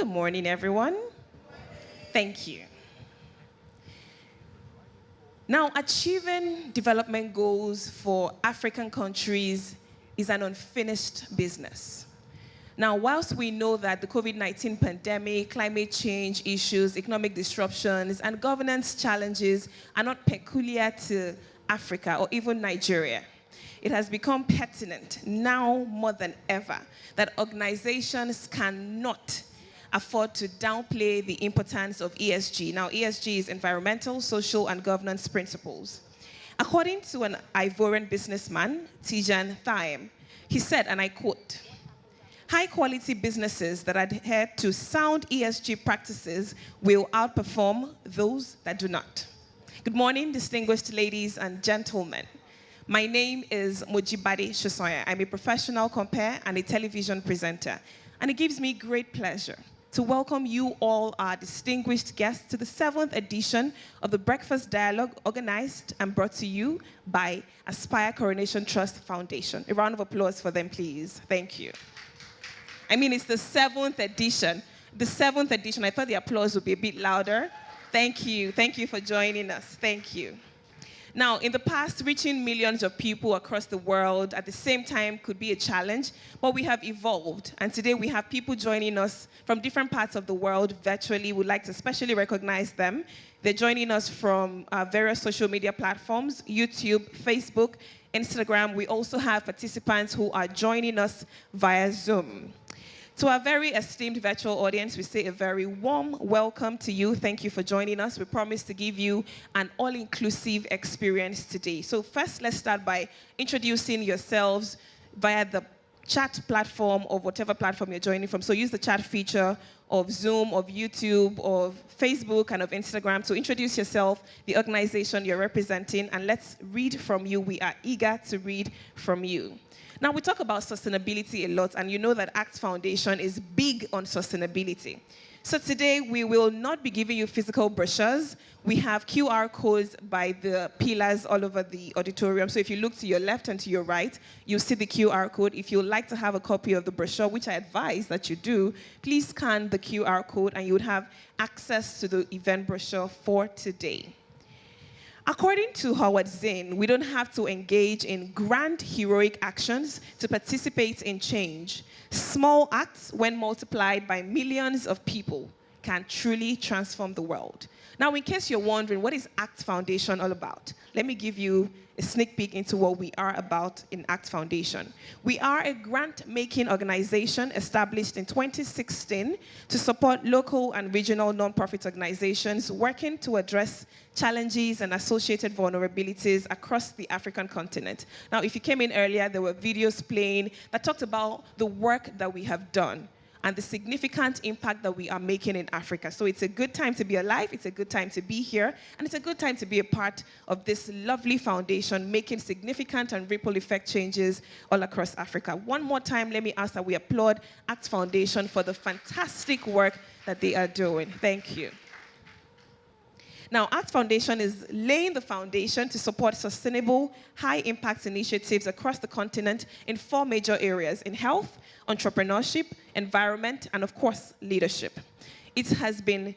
Good morning, everyone. Thank you. Now, achieving development goals for African countries is an unfinished business. Now, whilst we know that the COVID-19 pandemic, climate change issues, economic disruptions, and governance challenges are not peculiar to Africa or even Nigeria, it has become pertinent now more than ever that organizations cannot afford to downplay the importance of ESG. Now, ESG is environmental, social, and governance principles. According to an Ivorian businessman, Tijan Thaim, he said, and I quote, "High-quality businesses that adhere to sound ESG practices will outperform those that do not." Good morning, distinguished ladies and gentlemen. My name is Mojibade Shosoya. I'm a professional compere and a television presenter, and it gives me great pleasure to welcome you all, our distinguished guests, to the 7th edition of the Breakfast Dialogue, organized and brought to you by Aspire Coronation Trust Foundation. A round of applause for them, please. Thank you. I mean, it's the 7th edition. The 7th edition. I thought the applause would be a bit louder. Thank you. Thank you for joining us. Thank you. Now, in the past, reaching millions of people across the world at the same time could be a challenge, but we have evolved. And today we have people joining us from different parts of the world virtually. We'd like to especially recognize them. They're joining us from various social media platforms, YouTube, Facebook, Instagram. We also have participants who are joining us via Zoom. To our very esteemed virtual audience, we say a very warm welcome to you. Thank you for joining us. We promise to give you an all-inclusive experience today. So first, let's start by introducing yourselves via the chat platform or whatever platform you're joining from. So use the chat feature of Zoom, of YouTube, of Facebook, and of Instagram to introduce yourself, the organization you're representing, and let's read from you. We are eager to read from you. Now, we talk about sustainability a lot, and you know that ACT Foundation is big on sustainability. So today, we will not be giving you physical brochures. We have QR codes by the pillars all over the auditorium. So if you look to your left and to your right, you'll see the QR code. If you'd like to have a copy of the brochure, which I advise that you do, please scan the QR code, and you would have access to the event brochure for today. According to Howard Zinn, we don't have to engage in grand heroic actions to participate in change. Small acts, when multiplied by millions of people, can truly transform the world. Now, in case you're wondering, what is ACT Foundation all about? Let me give you a sneak peek into what we are about in ACT Foundation. We are a grant-making organization established in 2016 to support local and regional nonprofit organizations working to address challenges and associated vulnerabilities across the African continent. Now, if you came in earlier, there were videos playing that talked about the work that we have done and the significant impact that we are making in Africa. So it's a good time to be alive, it's a good time to be here, and it's a good time to be a part of this lovely foundation making significant and ripple effect changes all across Africa. One more time, let me ask that we applaud ACT Foundation for the fantastic work that they are doing. Thank you. Now, ACT Foundation is laying the foundation to support sustainable, high-impact initiatives across the continent in 4 major areas: in health, entrepreneurship, environment, and of course, leadership. It has been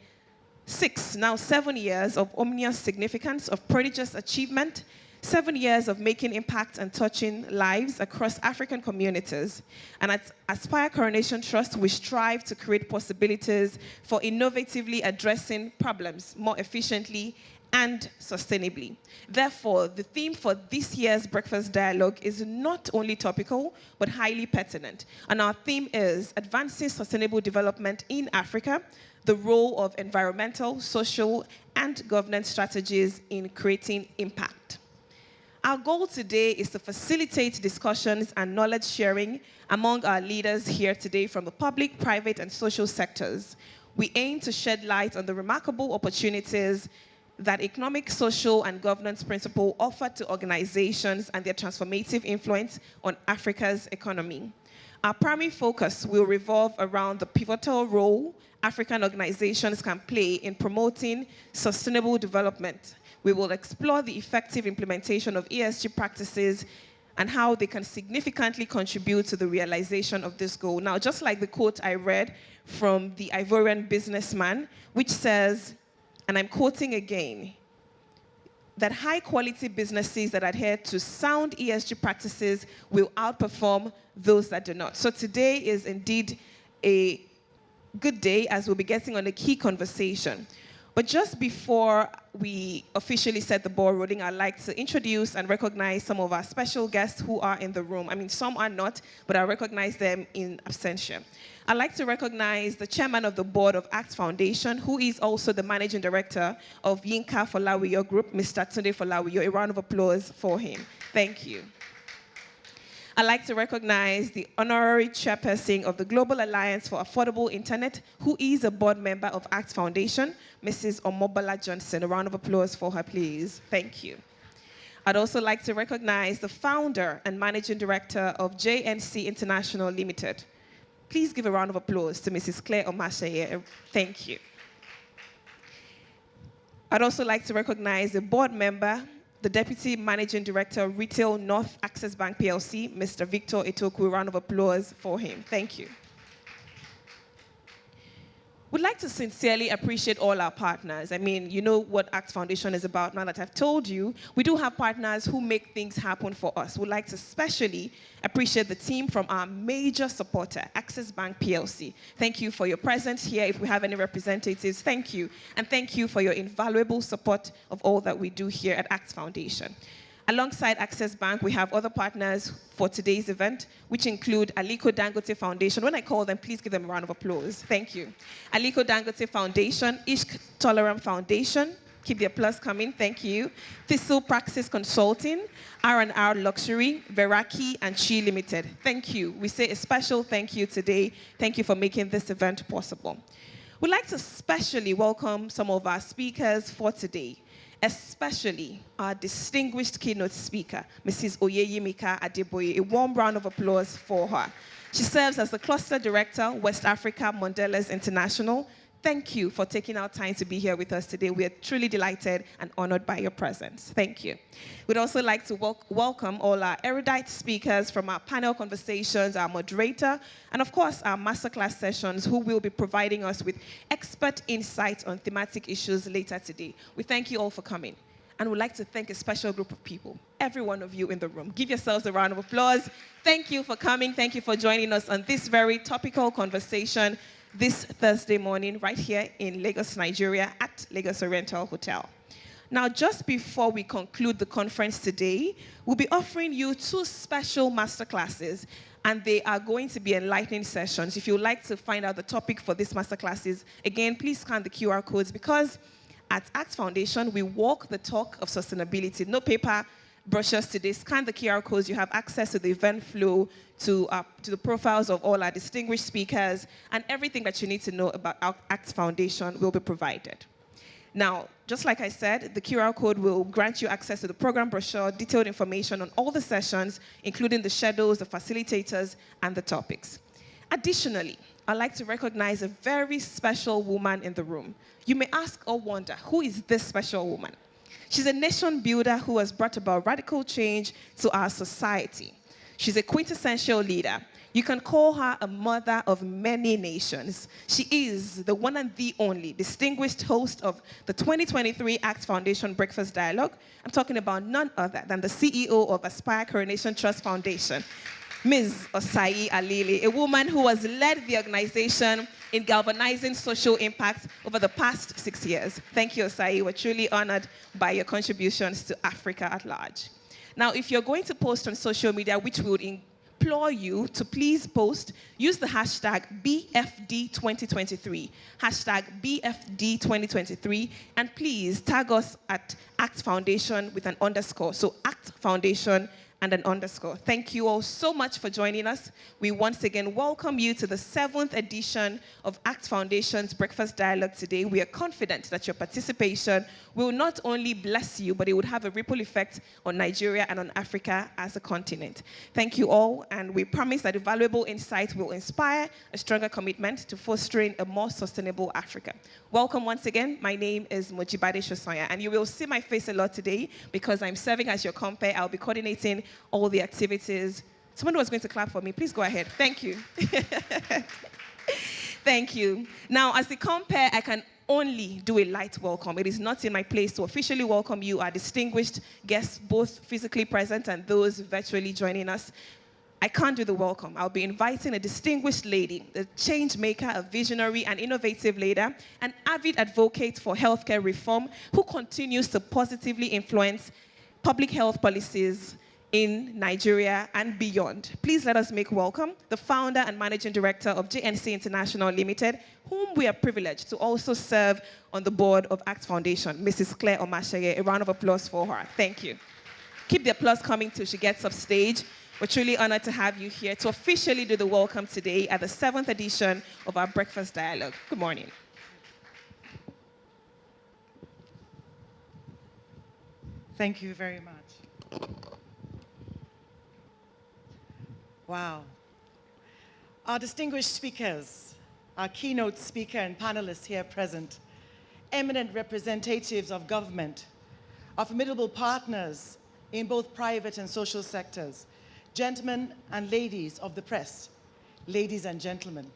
7 years of ominous significance, of prodigious achievement, 7 years of making impact and touching lives across African communities. And at Aspire Coronation Trust, we strive to create possibilities for innovatively addressing problems more efficiently and sustainably. Therefore, the theme for this year's Breakfast Dialogue is not only topical, but highly pertinent. And our theme is Advancing Sustainable Development in Africa, the role of environmental, social, and governance strategies in creating impact. Our goal today is to facilitate discussions and knowledge sharing among our leaders here today from the public, private, and social sectors. We aim to shed light on the remarkable opportunities that economic, social, and governance principles offer to organizations and their transformative influence on Africa's economy. Our primary focus will revolve around the pivotal role African organizations can play in promoting sustainable development. We will explore the effective implementation of ESG practices and how they can significantly contribute to the realization of this goal. Now, just like the quote I read from the Ivorian businessman, which says, and I'm quoting again, that high-quality businesses that adhere to sound ESG practices will outperform those that do not. So today is indeed a good day as we'll be getting on a key conversation. But just before we officially set the ball rolling, I'd like to introduce and recognize some of our special guests who are in the room. I mean, some are not, but I recognize them in absentia. I'd like to recognize the chairman of the board of ACT Foundation, who is also the managing director of Yinka Folawiyo Group, Mr. Tunde Folawiyo. A round of applause for him. Thank you. I'd like to recognize the honorary chairperson of the Global Alliance for Affordable Internet, who is a board member of ACT Foundation, Mrs. Omobola Johnson. A round of applause for her, please. Thank you. I'd also like to recognize the founder and managing director of JNC International Limited. Please give a round of applause to Mrs. Claire Omaseye. Thank you. I'd also like to recognize the board member, the Deputy Managing Director of Retail North Access Bank PLC, Mr. Victor Itoku. A round of applause for him. Thank you. We'd like to sincerely appreciate all our partners. I mean, you know what ACT Foundation is about now that I've told you. We do have partners who make things happen for us. We'd like to especially appreciate the team from our major supporter, Access Bank PLC. Thank you for your presence here. If we have any representatives, thank you. And thank you for your invaluable support of all that we do here at ACT Foundation. Alongside Access Bank, we have other partners for today's event, which include Aliko Dangote Foundation. When I call them, please give them a round of applause. Thank you. Aliko Dangote Foundation, Ishq Tolerant Foundation. Keep the applause coming. Thank you. Thistle Praxis Consulting, R&R Luxury, Veraki, and Chi Limited. Thank you. We say a special thank you today. Thank you for making this event possible. We'd like to especially welcome some of our speakers for today, especially our distinguished keynote speaker, Mrs. Oyeyimika Adeboye. A warm round of applause for her. She serves as the Cluster Director, West Africa Mondelez International. Thank you for taking our time to be here with us today. We are truly delighted and honored by your presence. Thank you. We'd also like to welcome all our erudite speakers from our panel conversations, our moderator, and of course, our masterclass sessions, who will be providing us with expert insights on thematic issues later today. We thank you all for coming. And we'd like to thank a special group of people, every one of you in the room. Give yourselves a round of applause. Thank you for coming. Thank you for joining us on this very topical conversation this Thursday morning right here in Lagos, Nigeria at Lagos Oriental Hotel. Now, just before we conclude the conference today, we'll be offering you 2 special masterclasses, and they are going to be enlightening sessions. If you'd like to find out the topic for these masterclasses, again, please scan the QR codes, because at ACT Foundation, we walk the talk of sustainability. No paper brochures today. Scan the QR codes. You have access to the event flow, to the profiles of all our distinguished speakers, and everything that you need to know about ACT Foundation will be provided. Now, just like I said, the QR code will grant you access to the program brochure, detailed information on all the sessions, including the schedules, the facilitators, and the topics. Additionally, I'd like to recognize a very special woman in the room. You may ask or wonder, who is this special woman? She's a nation builder who has brought about radical change to our society. She's a quintessential leader. You can call her a mother of many nations. She is the one and the only distinguished host of the 2023 ACT Foundation Breakfast Dialogue. I'm talking about none other than the CEO of Aspire Coronation Trust Foundation, Ms. Osai Alili, a woman who has led the organization in galvanizing social impact over the past 6 years. Thank you, Osai. We're truly honored by your contributions to Africa at large. Now, if you're going to post on social media, which we would implore you to please post, use the hashtag BFD2023, hashtag BFD2023, and please tag us at ACT Foundation with an underscore. So ACT Foundation and an underscore. Thank you all so much for joining us. We once again welcome you to the 7th edition of ACT Foundation's Breakfast Dialogue today. We are confident that your participation will not only bless you, but it would have a ripple effect on Nigeria and on Africa as a continent. Thank you all, and we promise that the valuable insights will inspire a stronger commitment to fostering a more sustainable Africa. Welcome once again. My name is Mojibade Shosonya, and you will see my face a lot today because I'm serving as your compere. I'll be coordinating all the activities. Someone was going to clap for me. Please go ahead. Thank you. Thank you. Now, as the compare, I can only do a light welcome. It is not in my place to officially welcome you, our distinguished guests, both physically present and those virtually joining us. I can't do the welcome. I'll be inviting a distinguished lady, a change maker, a visionary and innovative leader, an avid advocate for healthcare reform who continues to positively influence public health policies in Nigeria and beyond. Please let us make welcome the founder and managing director of JNC International Limited, whom we are privileged to also serve on the board of ACT Foundation, Mrs. Claire Omasheye. A round of applause for her. Thank you. Keep the applause coming till she gets off stage. We're truly honored to have you here to officially do the welcome today at the 7th edition of our Breakfast Dialogue. Good morning. Thank you very much. Wow. Our distinguished speakers, our keynote speaker and panelists here present, eminent representatives of government, our formidable partners in both private and social sectors, gentlemen and ladies of the press, ladies and gentlemen,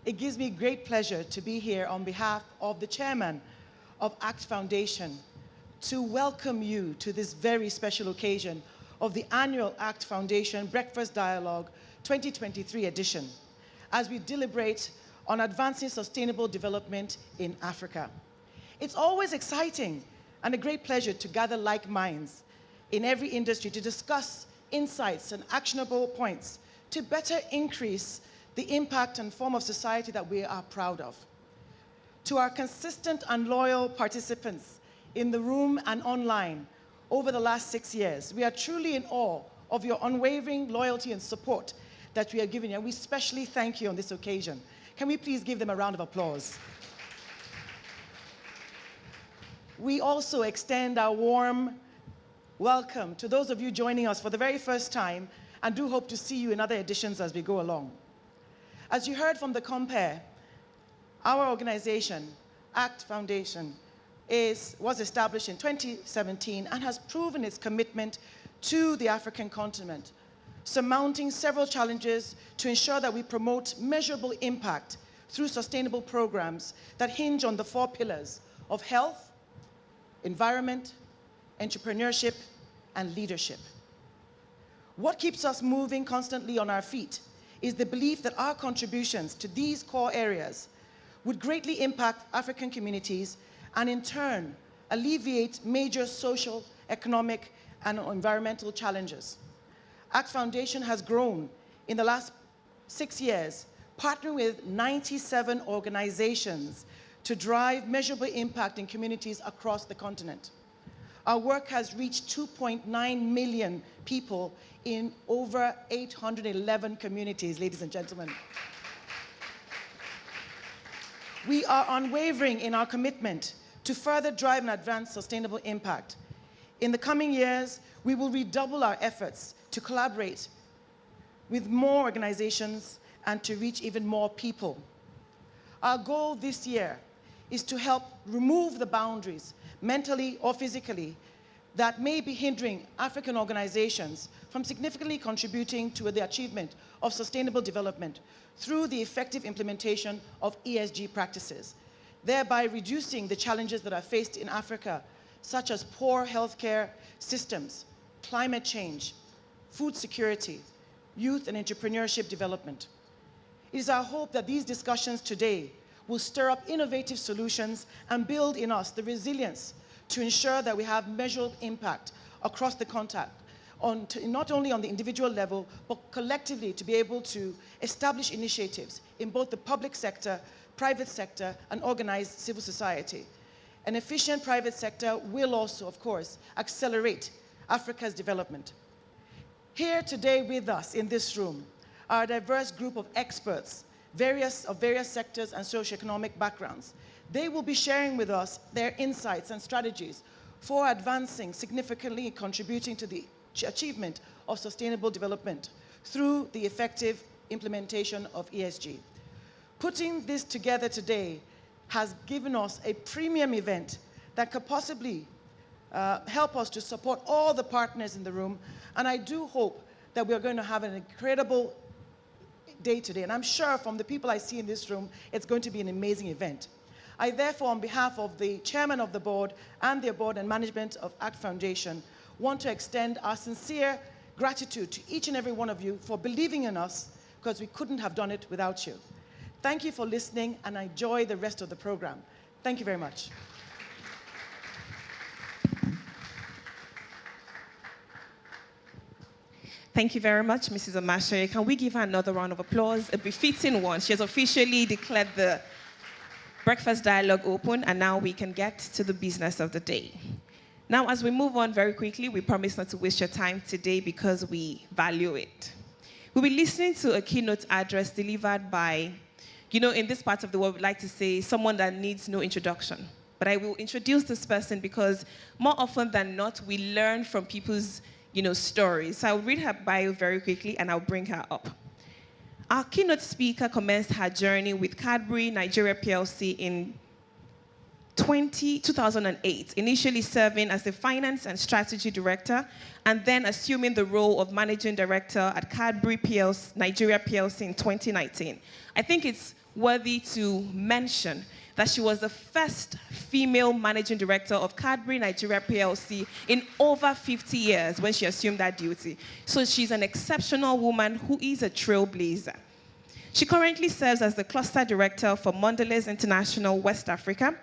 it gives me great pleasure to be here on behalf of the chairman of ACT Foundation to welcome you to this very special occasion of the annual ACT Foundation Breakfast Dialogue 2023 edition, as we deliberate on advancing sustainable development in Africa. It's always exciting and a great pleasure to gather like minds in every industry to discuss insights and actionable points to better increase the impact and form of society that we are proud of. To our consistent and loyal participants in the room and online over the last 6 years, we are truly in awe of your unwavering loyalty and support that we are giving you, and we especially thank you on this occasion. Can we please give them a round of applause? We also extend our warm welcome to those of you joining us for the very first time, and do hope to see you in other editions as we go along. As you heard from the compare, our organization, ACT Foundation, was established in 2017 and has proven its commitment to the African continent, surmounting several challenges to ensure that we promote measurable impact through sustainable programs that hinge on the 4 pillars of health, environment, entrepreneurship, and leadership. What keeps us moving constantly on our feet is the belief that our contributions to these core areas would greatly impact African communities and in turn alleviate major social, economic, and environmental challenges. ACT Foundation has grown in the last 6 years, partnering with 97 organizations to drive measurable impact in communities across the continent. Our work has reached 2.9 million people in over 811 communities, ladies and gentlemen. We are unwavering in our commitment to further drive and advance sustainable impact. In the coming years, we will redouble our efforts to collaborate with more organizations and to reach even more people. Our goal this year is to help remove the boundaries, mentally or physically, that may be hindering African organizations from significantly contributing to the achievement of sustainable development through the effective implementation of ESG practices, thereby reducing the challenges that are faced in Africa, such as poor healthcare systems, climate change, food security, youth and entrepreneurship development. It is our hope that these discussions today will stir up innovative solutions and build in us the resilience to ensure that we have measured impact across the continent, not only on the individual level, but collectively to be able to establish initiatives in both the public sector, private sector, and organized civil society. An efficient private sector will also, of course, accelerate Africa's development. Here today with us in this room are a diverse group of experts, various sectors and socioeconomic backgrounds. They will be sharing with us their insights and strategies for advancing, significantly contributing to the achievement of sustainable development through the effective implementation of ESG. Putting this together today has given us a premium event that could possibly help us to support all the partners in the room. And I do hope that we're going to have an incredible day today. And I'm sure from the people I see in this room, it's going to be an amazing event. I therefore, on behalf of the chairman of the board and the board and management of ACT Foundation, want to extend our sincere gratitude to each and every one of you for believing in us, because we couldn't have done it without you. Thank you for listening, and enjoy the rest of the program. Thank you very much. Thank you very much, Mrs. Omashe. Can we give her another round of applause, a befitting one? She has officially declared the breakfast dialogue open, and now we can get to the business of the day. Now, as we move on very quickly, we promise not to waste your time today because we value it. We'll be listening to a keynote address delivered by, in this part of the world, we like to say someone that needs no introduction. But I will introduce this person because more often than not, we learn from people's, stories. So I'll read her bio very quickly and I'll bring her up. Our keynote speaker commenced her journey with Cadbury Nigeria PLC in 2008, initially serving as the Finance and Strategy Director, and then assuming the role of Managing Director at Cadbury Nigeria PLC in 2019. I think it's worthy to mention that she was the first female Managing Director of Cadbury Nigeria PLC in over 50 years when she assumed that duty. So she's an exceptional woman who is a trailblazer. She currently serves as the Cluster Director for Mondelez International West Africa.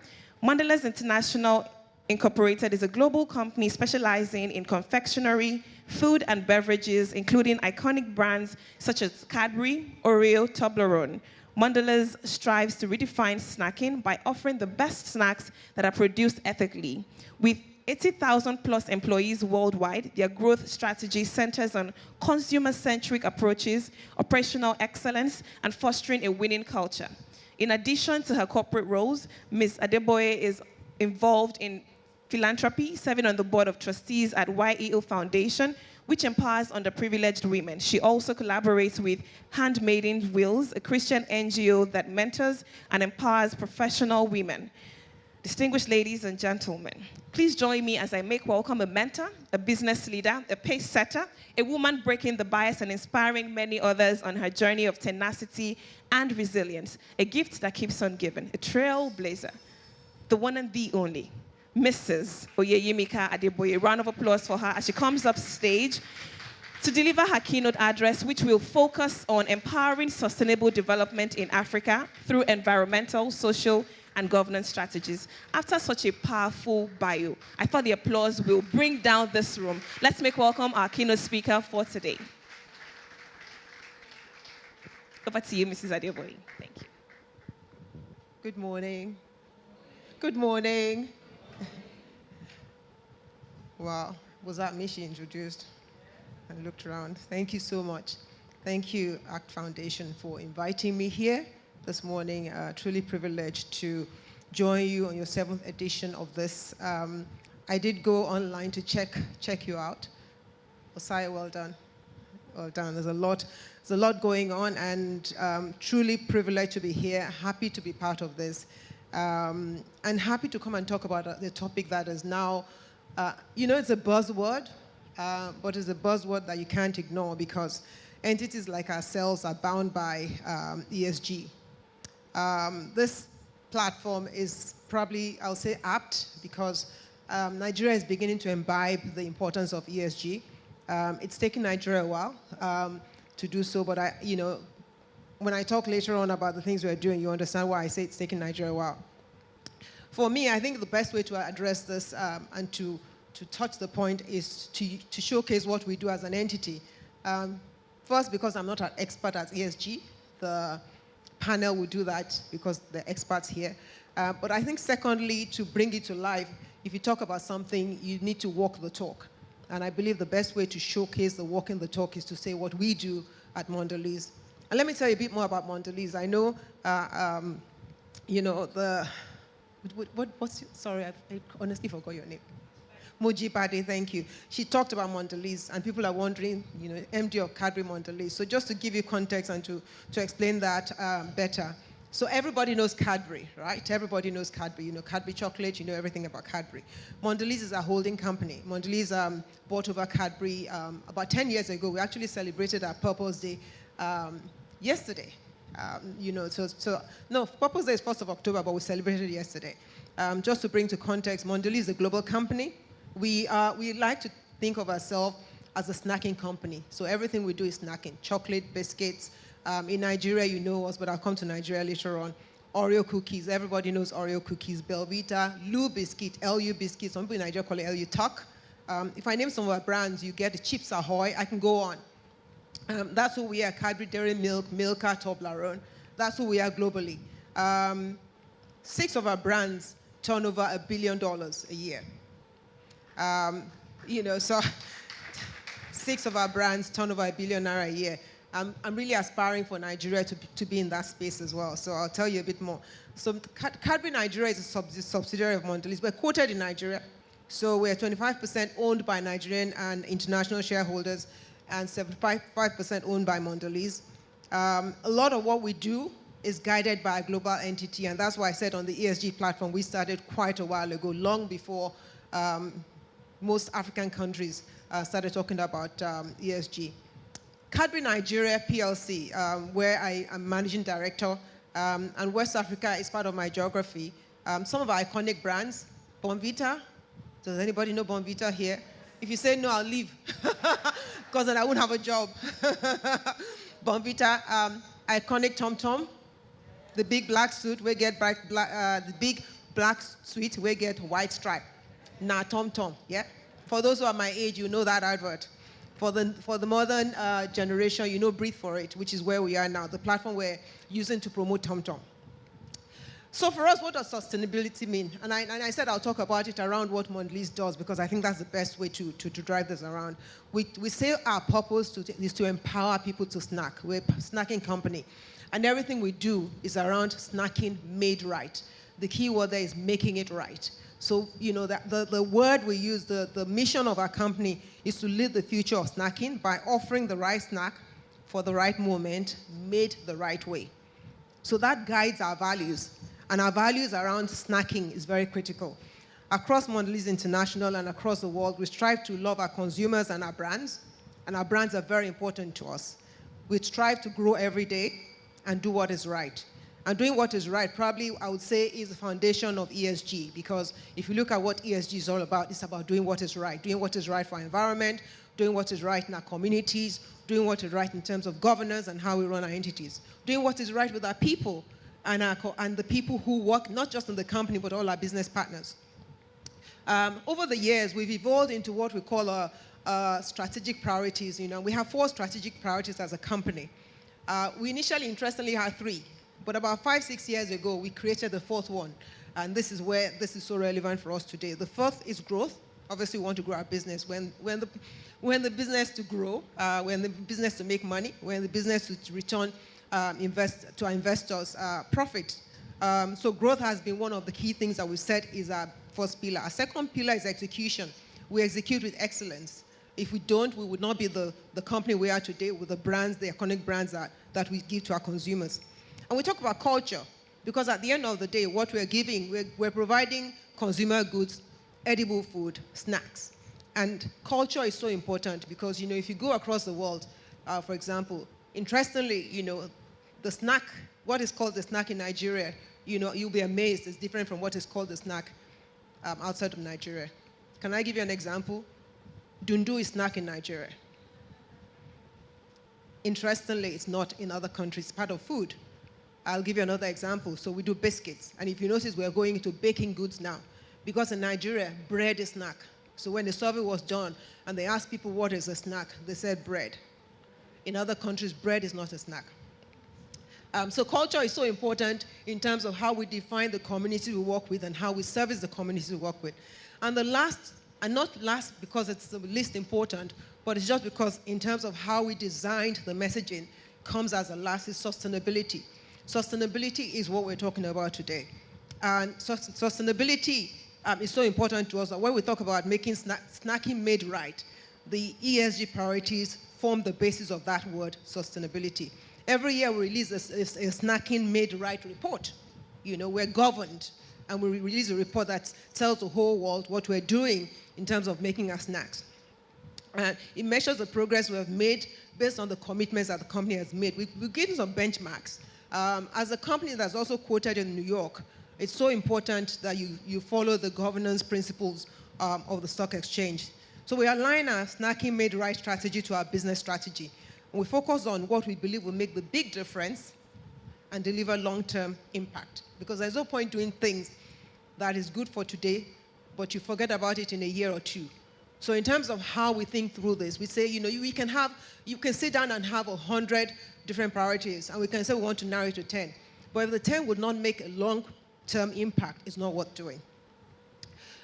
Mondelez International Incorporated is a global company specializing in confectionery, food and beverages, including iconic brands such as Cadbury, Oreo, Toblerone. Mondelez strives to redefine snacking by offering the best snacks that are produced ethically. With 80,000 plus employees worldwide, their growth strategy centers on consumer-centric approaches, operational excellence, and fostering a winning culture. In addition to her corporate roles, Ms. Adeboye is involved in philanthropy, serving on the board of trustees at YEO Foundation, which empowers underprivileged women. She also collaborates with Handmaid's Wheels, a Christian NGO that mentors and empowers professional women. Distinguished ladies and gentlemen, please join me as I make welcome a mentor, a business leader, a pace setter, a woman breaking the bias and inspiring many others on her journey of tenacity and resilience, a gift that keeps on giving, a trailblazer, the one and the only, Mrs. Oyeyimika Adeboye. Round of applause for her as she comes up stage to deliver her keynote address, which will focus on empowering sustainable development in Africa through environmental, social, and governance strategies. After such a powerful bio, I thought the applause will bring down this room. Let's make welcome our keynote speaker for today. Over to you, Mrs. Adeboye. Thank you. Good morning. Good morning. Wow, was that me she introduced? I looked around. Thank you so much. Thank you, ACT Foundation, for inviting me here this morning. Truly privileged to join you on your 7th edition of this. I did go online to check you out. Osai, well done. Well done. There's a lot going on, and truly privileged to be here. Happy to be part of this, and happy to come and talk about the topic that is now, it's a buzzword, but it's a buzzword that you can't ignore because entities like ourselves are bound by ESG. This platform is probably, I'll say, apt because Nigeria is beginning to imbibe the importance of ESG. It's taken Nigeria a while to do so, but when I talk later on about the things we're doing, you understand why I say it's taken Nigeria a while. For me, I think the best way to address this and to touch the point is to showcase what we do as an entity. First, because I'm not an expert at ESG, the panel will do that because they're experts here. But I think secondly, to bring it to life, if you talk about something, you need to walk the talk. And I believe the best way to showcase the walking the talk is to say what we do at Mondelez. And let me tell you a bit more about Mondelez. I know, sorry, I honestly forgot your name. Moji Pade, thank you. She talked about Mondelez, and people are wondering, MD of Cadbury Mondelez. So just to give you context and to explain that better, So everybody knows Cadbury, right? Everybody knows Cadbury. You know Cadbury chocolate, you know everything about Cadbury. Mondelez is a holding company. Mondelez bought over Cadbury about 10 years ago. We actually celebrated our Purpose Day yesterday. You know, no, Purpose Day is 1st of October, but we celebrated it yesterday. Just to bring to context, Mondelez is a global company. We like to think of ourselves as a snacking company. So everything we do is snacking, chocolate, biscuits. In Nigeria, you know us, but I'll come to Nigeria later on. Oreo cookies, everybody knows Oreo cookies. Belvita, Lu biscuit, LU biscuits. Some people in Nigeria call it LU Tuck. If I name some of our brands, you get the Chips Ahoy. I can go on. That's who we are, Cadbury Dairy Milk, Milka, Toblerone. That's who we are globally. 6 of our brands turn over $1 billion a year. You know, so 6 of our brands turn over $1 billion a year. I'm really aspiring for Nigeria to be in that space as well, so I'll tell you a bit more. So Cadbury Nigeria is a subsidiary of Mondelez. We're quoted in Nigeria, so we're 25% owned by Nigerian and international shareholders, and 75% owned by Mondelez. A lot of what we do is guided by a global entity, and that's why I said on the ESG platform we started quite a while ago, long before most African countries started talking about ESG. Cadbury Nigeria PLC, where I am managing director, and West Africa is part of my geography. Some of our iconic brands, Bonvita. Does anybody know Bonvita here? If you say no, I'll leave, because then I won't have a job. Bonvita, iconic Tom Tom, the big black suit, we get the big black suit, we get white stripe. Nah, Tom Tom, yeah? For those who are my age, you know that advert. For the modern generation, you know Breathe For It, which is where we are now, the platform we're using to promote Tom Tom. So for us, what does sustainability mean? And I said I'll talk about it around what Mondelez does, because I think that's the best way to drive this around. We say our purpose is to empower people to snack. We're a snacking company. And everything we do is around snacking made right. The key word there is making it right. So, you know, the word we use, the mission of our company is to lead the future of snacking by offering the right snack for the right moment, made the right way. So that guides our values. And our values around snacking is very critical. Across Mondelez International and across the world, we strive to love our consumers and our brands are very important to us. We strive to grow every day and do what is right. And doing what is right, probably, I would say, is the foundation of ESG, because if you look at what ESG is all about, it's about doing what is right for our environment, doing what is right in our communities, doing what is right in terms of governance and how we run our entities, doing what is right with our people and the people who work not just in the company, but all our business partners. Over the years, we've evolved into what we call strategic priorities. You know, we have 4 strategic priorities as a company. We initially, interestingly, had 3. But about 5-6 years ago, we created the 4th one. And this is where this is so relevant for us today. The 4th is growth. Obviously, we want to grow our business. When the business to grow, when the business to make money, when the business to return to our investors profit. So growth has been one of the key things that we said is our first pillar. Our second pillar is execution. We execute with excellence. If we don't, we would not be the company we are today with the brands, the iconic brands that we give to our consumers. And we talk about culture, because at the end of the day, what we're giving, we're providing consumer goods, edible food, snacks. And culture is so important because, you know, if you go across the world, for example, interestingly, you know, the snack, what is called the snack in Nigeria, you know, you'll be amazed, it's different from what is called the snack outside of Nigeria. Can I give you an example? Dundu is snack in Nigeria. Interestingly, it's not in other countries, it's part of food. I'll give you another example. So we do biscuits. And if you notice, we're going into baking goods now. Because in Nigeria, bread is snack. So when the survey was done and they asked people what is a snack, they said bread. In other countries, bread is not a snack. So culture is so important in terms of how we define the community we work with and how we service the community we work with. And the last, and not last because it's the least important, but it's just because in terms of how we designed the messaging comes as a last, is sustainability. Sustainability is what we're talking about today. And sustainability is so important to us that when we talk about making snacking made right, the ESG priorities form the basis of that word, sustainability. Every year we release a snacking made right report. We're governed, and we release a report that tells the whole world what we're doing in terms of making our snacks. And it measures the progress we have made based on the commitments that the company has made. We've given some benchmarks. As a company that's also quoted in New York, it's so important that you follow the governance principles of the stock exchange. So we align our snacking made right strategy to our business strategy. And we focus on what we believe will make the big difference and deliver long-term impact. Because there's no point doing things that is good for today, but you forget about it in a year or two. So in terms of how we think through this, we say, you can sit down and have 100 different priorities, and we can say we want to narrow it to 10. But if the 10 would not make a long-term impact, it's not worth doing.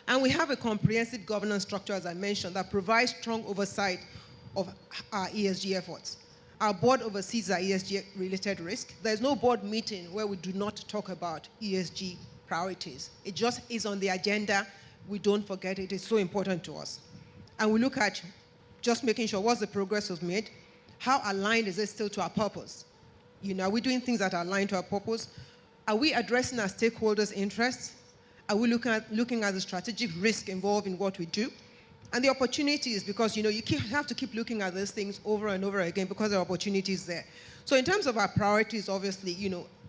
And we have a comprehensive governance structure, as I mentioned, that provides strong oversight of our ESG efforts. Our board oversees our ESG-related risk. There's no board meeting where we do not talk about ESG priorities. It just is on the agenda. We don't forget it. It's so important to us. And we look at just making sure what's the progress we've made, how aligned is it still to our purpose? Are we doing things that are aligned to our purpose? Are we addressing our stakeholders' interests? Are we looking at the strategic risk involved in what we do? And the opportunities, because you have to keep looking at these things over and over again because there are opportunities there. So in terms of our priorities, obviously,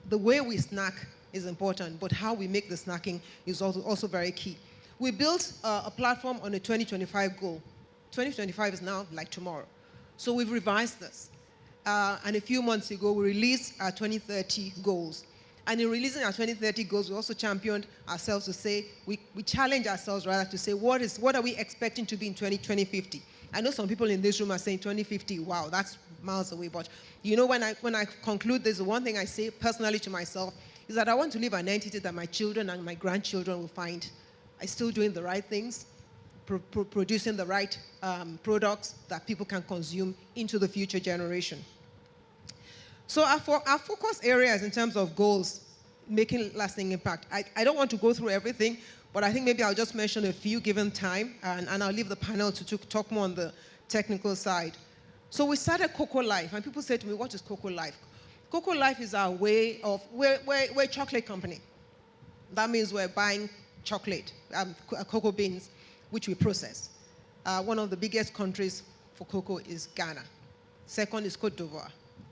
the way we snack is important, but how we make the snacking is also very key. We built a platform on a 2025 goal. 2025 is now like tomorrow. So we've revised this. And a few months ago, we released our 2030 goals. And in releasing our 2030 goals, we also championed ourselves to say, we challenge ourselves rather to say, what are we expecting to be in 2050? I know some people in this room are saying 2050, wow, that's miles away. But when I conclude this, the one thing I say personally to myself is that I want to leave an entity that my children and my grandchildren will find I'm still doing the right things, producing the right products that people can consume into the future generation. So our focus areas in terms of goals, making lasting impact. I don't want to go through everything, but I think maybe I'll just mention a few given time, and I'll leave the panel to talk more on the technical side. So we started Cocoa Life, and people say to me, what is Cocoa Life? Cocoa Life is our way of, we're a chocolate company. That means we're buying chocolate, cocoa beans, which we process. One of the biggest countries for cocoa is Ghana. Second is Cote d'Ivoire.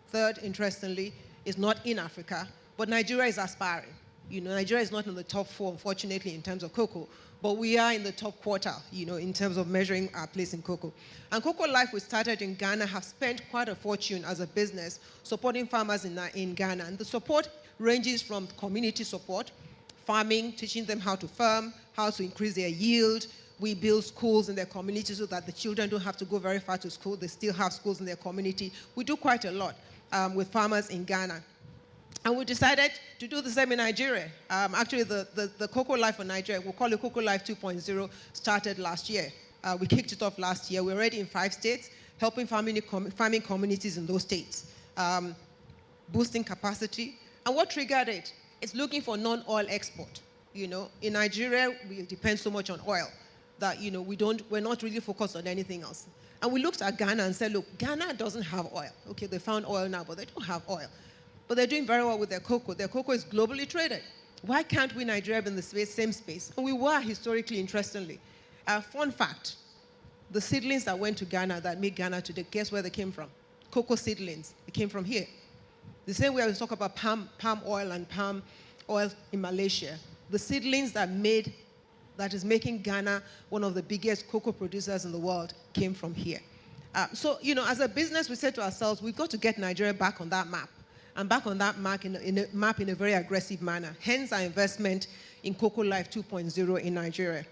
Third, interestingly, is not in Africa, but Nigeria is aspiring. Nigeria is not in the top 4, unfortunately, in terms of cocoa, but we are in the top quartile, in terms of measuring our place in cocoa. And Cocoa Life, we started in Ghana, have spent quite a fortune as a business supporting farmers in Ghana. And the support ranges from community support, farming, teaching them how to farm, how to increase their yield. We build schools in their community so that the children don't have to go very far to school. They still have schools in their community. We do quite a lot with farmers in Ghana. And we decided to do the same in Nigeria. Actually, the Cocoa Life for Nigeria, we'll call it Cocoa Life 2.0, started last year. We kicked it off last year. We're already in 5 states, helping farming communities in those states, boosting capacity. And what triggered it? It's looking for non-oil export. In Nigeria, we depend so much on oil that we're not really focused on anything else. And we looked at Ghana and said, look, Ghana doesn't have oil. Okay, they found oil now, but they don't have oil. But they're doing very well with their cocoa. Their cocoa is globally traded. Why can't we, Nigeria, be in the same space? And we were historically, interestingly. Fun fact, the seedlings that went to Ghana that made Ghana today, guess where they came from? Cocoa seedlings. They came from here. The same way we talk about palm oil and palm oil in Malaysia. The seedlings that is making Ghana one of the biggest cocoa producers in the world came from here. So, as a business, we said to ourselves, we've got to get Nigeria back on that map, and back on that map in a very aggressive manner. Hence our investment in Cocoa Life 2.0 in Nigeria.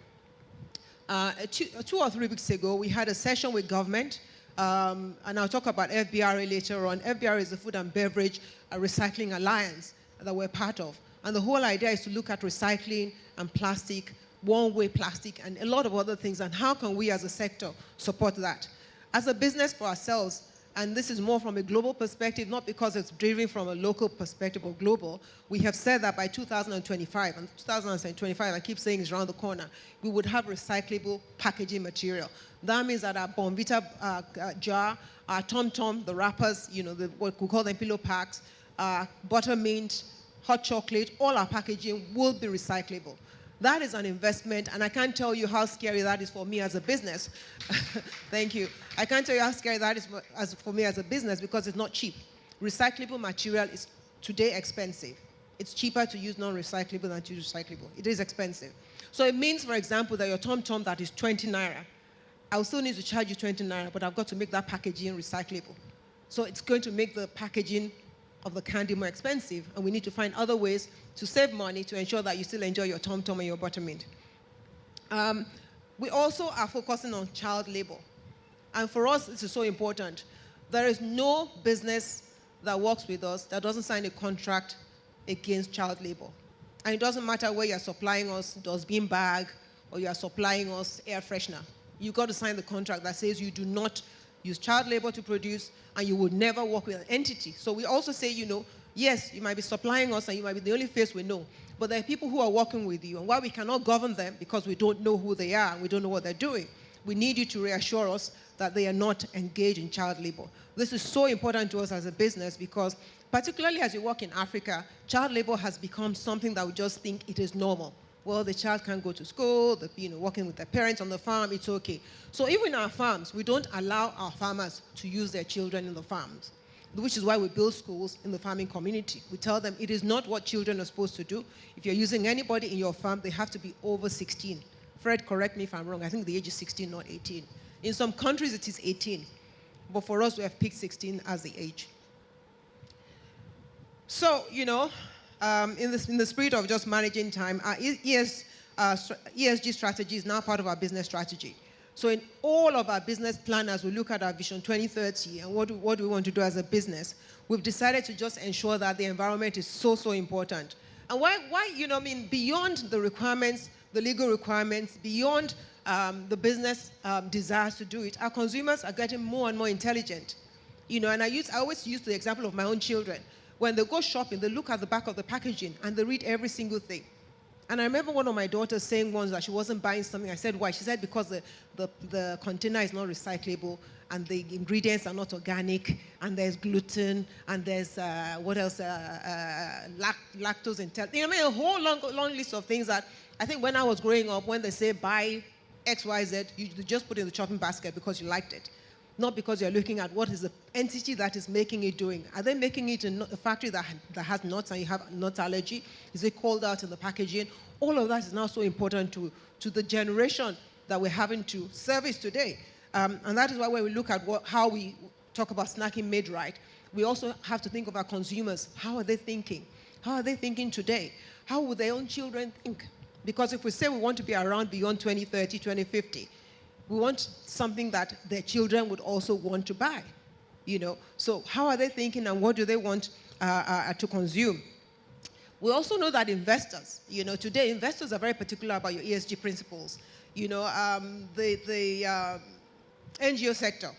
2 or 3 weeks ago, we had a session with government, and I'll talk about FBRA later on. FBRA is the Food and Beverage Recycling Alliance that we're part of. And the whole idea is to look at recycling and plastic, one-way plastic, and a lot of other things, and how can we as a sector support that. As a business for ourselves, and this is more from a global perspective, not because it's driven from a local perspective or global. We have said that by 2025, and 2025, I keep saying it's around the corner, we would have recyclable packaging material. That means that our Bonvita jar, our Tom Tom, the wrappers, what we call them pillow packs, buttermint, hot chocolate, all our packaging will be recyclable. That is an investment, and I can't tell you how scary that is for me as a business. Thank you. I can't tell you how scary that is for me as a business because it's not cheap. Recyclable material is today expensive. It's cheaper to use non-recyclable than to use recyclable. It is expensive. So it means, for example, that your Tom Tom that is 20 naira, I'll still need to charge you 20 naira, but I've got to make that packaging recyclable. So it's going to make the packaging of the candy more expensive, and we need to find other ways to save money to ensure that you still enjoy your Tom Tom and your buttermint. We also are focusing on child labor. And for us, this is so important. There is no business that works with us that doesn't sign a contract against child labor. And it doesn't matter where you're supplying us dustbin bag or you're supplying us air freshener. You've got to sign the contract that says you do not use child labor to produce, and you would never work with an entity. So we also say, yes, you might be supplying us and you might be the only face we know, but there are people who are working with you, and while we cannot govern them because we don't know who they are and we don't know what they're doing, we need you to reassure us that they are not engaged in child labor. This is so important to us as a business because, particularly as you work in Africa, child labor has become something that we just think it is normal. Well, the child can't go to school, working with their parents on the farm, it's okay. So even in our farms, we don't allow our farmers to use their children in the farms, which is why we build schools in the farming community. We tell them it is not what children are supposed to do. If you're using anybody in your farm, they have to be over 16. Fred, correct me if I'm wrong, I think the age is 16, not 18. In some countries, it is 18. But for us, we have picked 16 as the age. So, in the spirit of just managing time, our ESG strategy is now part of our business strategy. So in all of our business plan, as we look at our Vision 2030 and what do we want to do as a business, we've decided to just ensure that the environment is so, so important. And why beyond the requirements, the legal requirements, beyond the business desires to do it, our consumers are getting more and more intelligent. And I always use the example of my own children. When they go shopping, they look at the back of the packaging and they read every single thing. And I remember one of my daughters saying once that she wasn't buying something. I said, why? She said, because the container is not recyclable and the ingredients are not organic and there's gluten and there's, lactose intolerance. A whole long list of things that I think when I was growing up, when they say buy X, Y, Z, you just put it in the shopping basket because you liked it. Not because you're looking at what is the entity that is making it doing. Are they making it in a factory that has nuts and you have nut allergy? Is it called out in the packaging? All of that is now so important to the generation that we're having to service today. And that is why when we look at how we talk about snacking made right, we also have to think of our consumers. How are they thinking? How are they thinking today? How would their own children think? Because if we say we want to be around beyond 2030, 2050, we want something that their children would also want to buy, So how are they thinking and what do they want to consume? We also know that investors, today investors are very particular about your ESG principles. The NGO sector,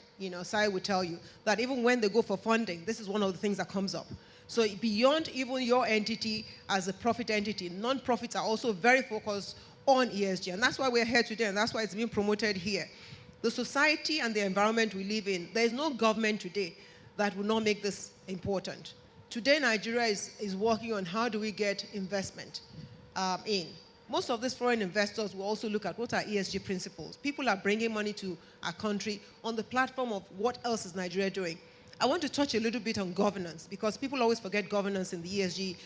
Sai would tell you that even when they go for funding, this is one of the things that comes up. So beyond even your entity as a profit entity, non-profits are also very focused on ESG. And that's why we're here today, and that's why it's being promoted here. The society and the environment we live in, there is no government today that will not make this important. Today, Nigeria is working on how do we get investment in. Most of these foreign investors will also look at what are ESG principles. People are bringing money to our country on the platform of what else is Nigeria doing. I want to touch a little bit on governance because people always forget governance in the ESG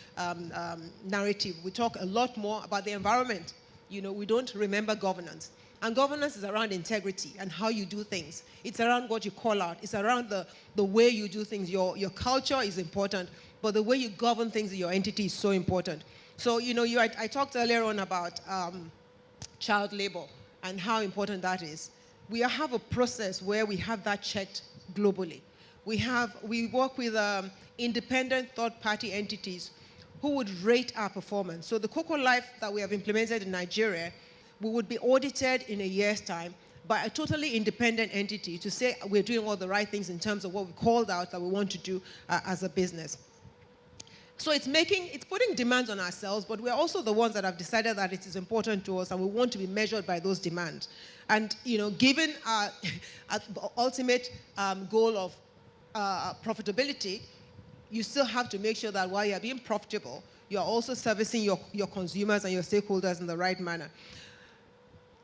narrative. We talk a lot more about the environment. We don't remember governance. And governance is around integrity and how you do things. It's around what you call out. It's around the way you do things. Your culture is important, but the way you govern things in your entity is so important. So, I talked earlier on about child labor and how important that is. We have a process where we have that checked globally. We work with independent third-party entities who would rate our performance. So the Cocoa Life that we have implemented in Nigeria, we would be audited in a year's time by a totally independent entity to say we're doing all the right things in terms of what we called out that we want to do as a business. So it's putting demands on ourselves, but we're also the ones that have decided that it is important to us and we want to be measured by those demands. And, given our ultimate goal of profitability, you still have to make sure that while you're being profitable, you're also servicing your consumers and your stakeholders in the right manner.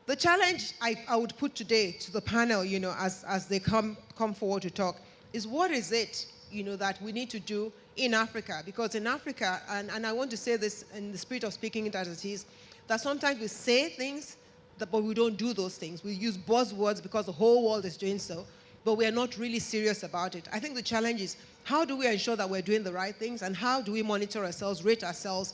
The challenge I would put today to the panel, as they come forward to talk, is what is it, that we need to do in Africa? Because in Africa, and I want to say this in the spirit of speaking it as it is, that sometimes we say things, but we don't do those things. We use buzzwords because the whole world is doing so, but we are not really serious about it. I think the challenge is, how do we ensure that we're doing the right things, and how do we monitor ourselves, rate ourselves,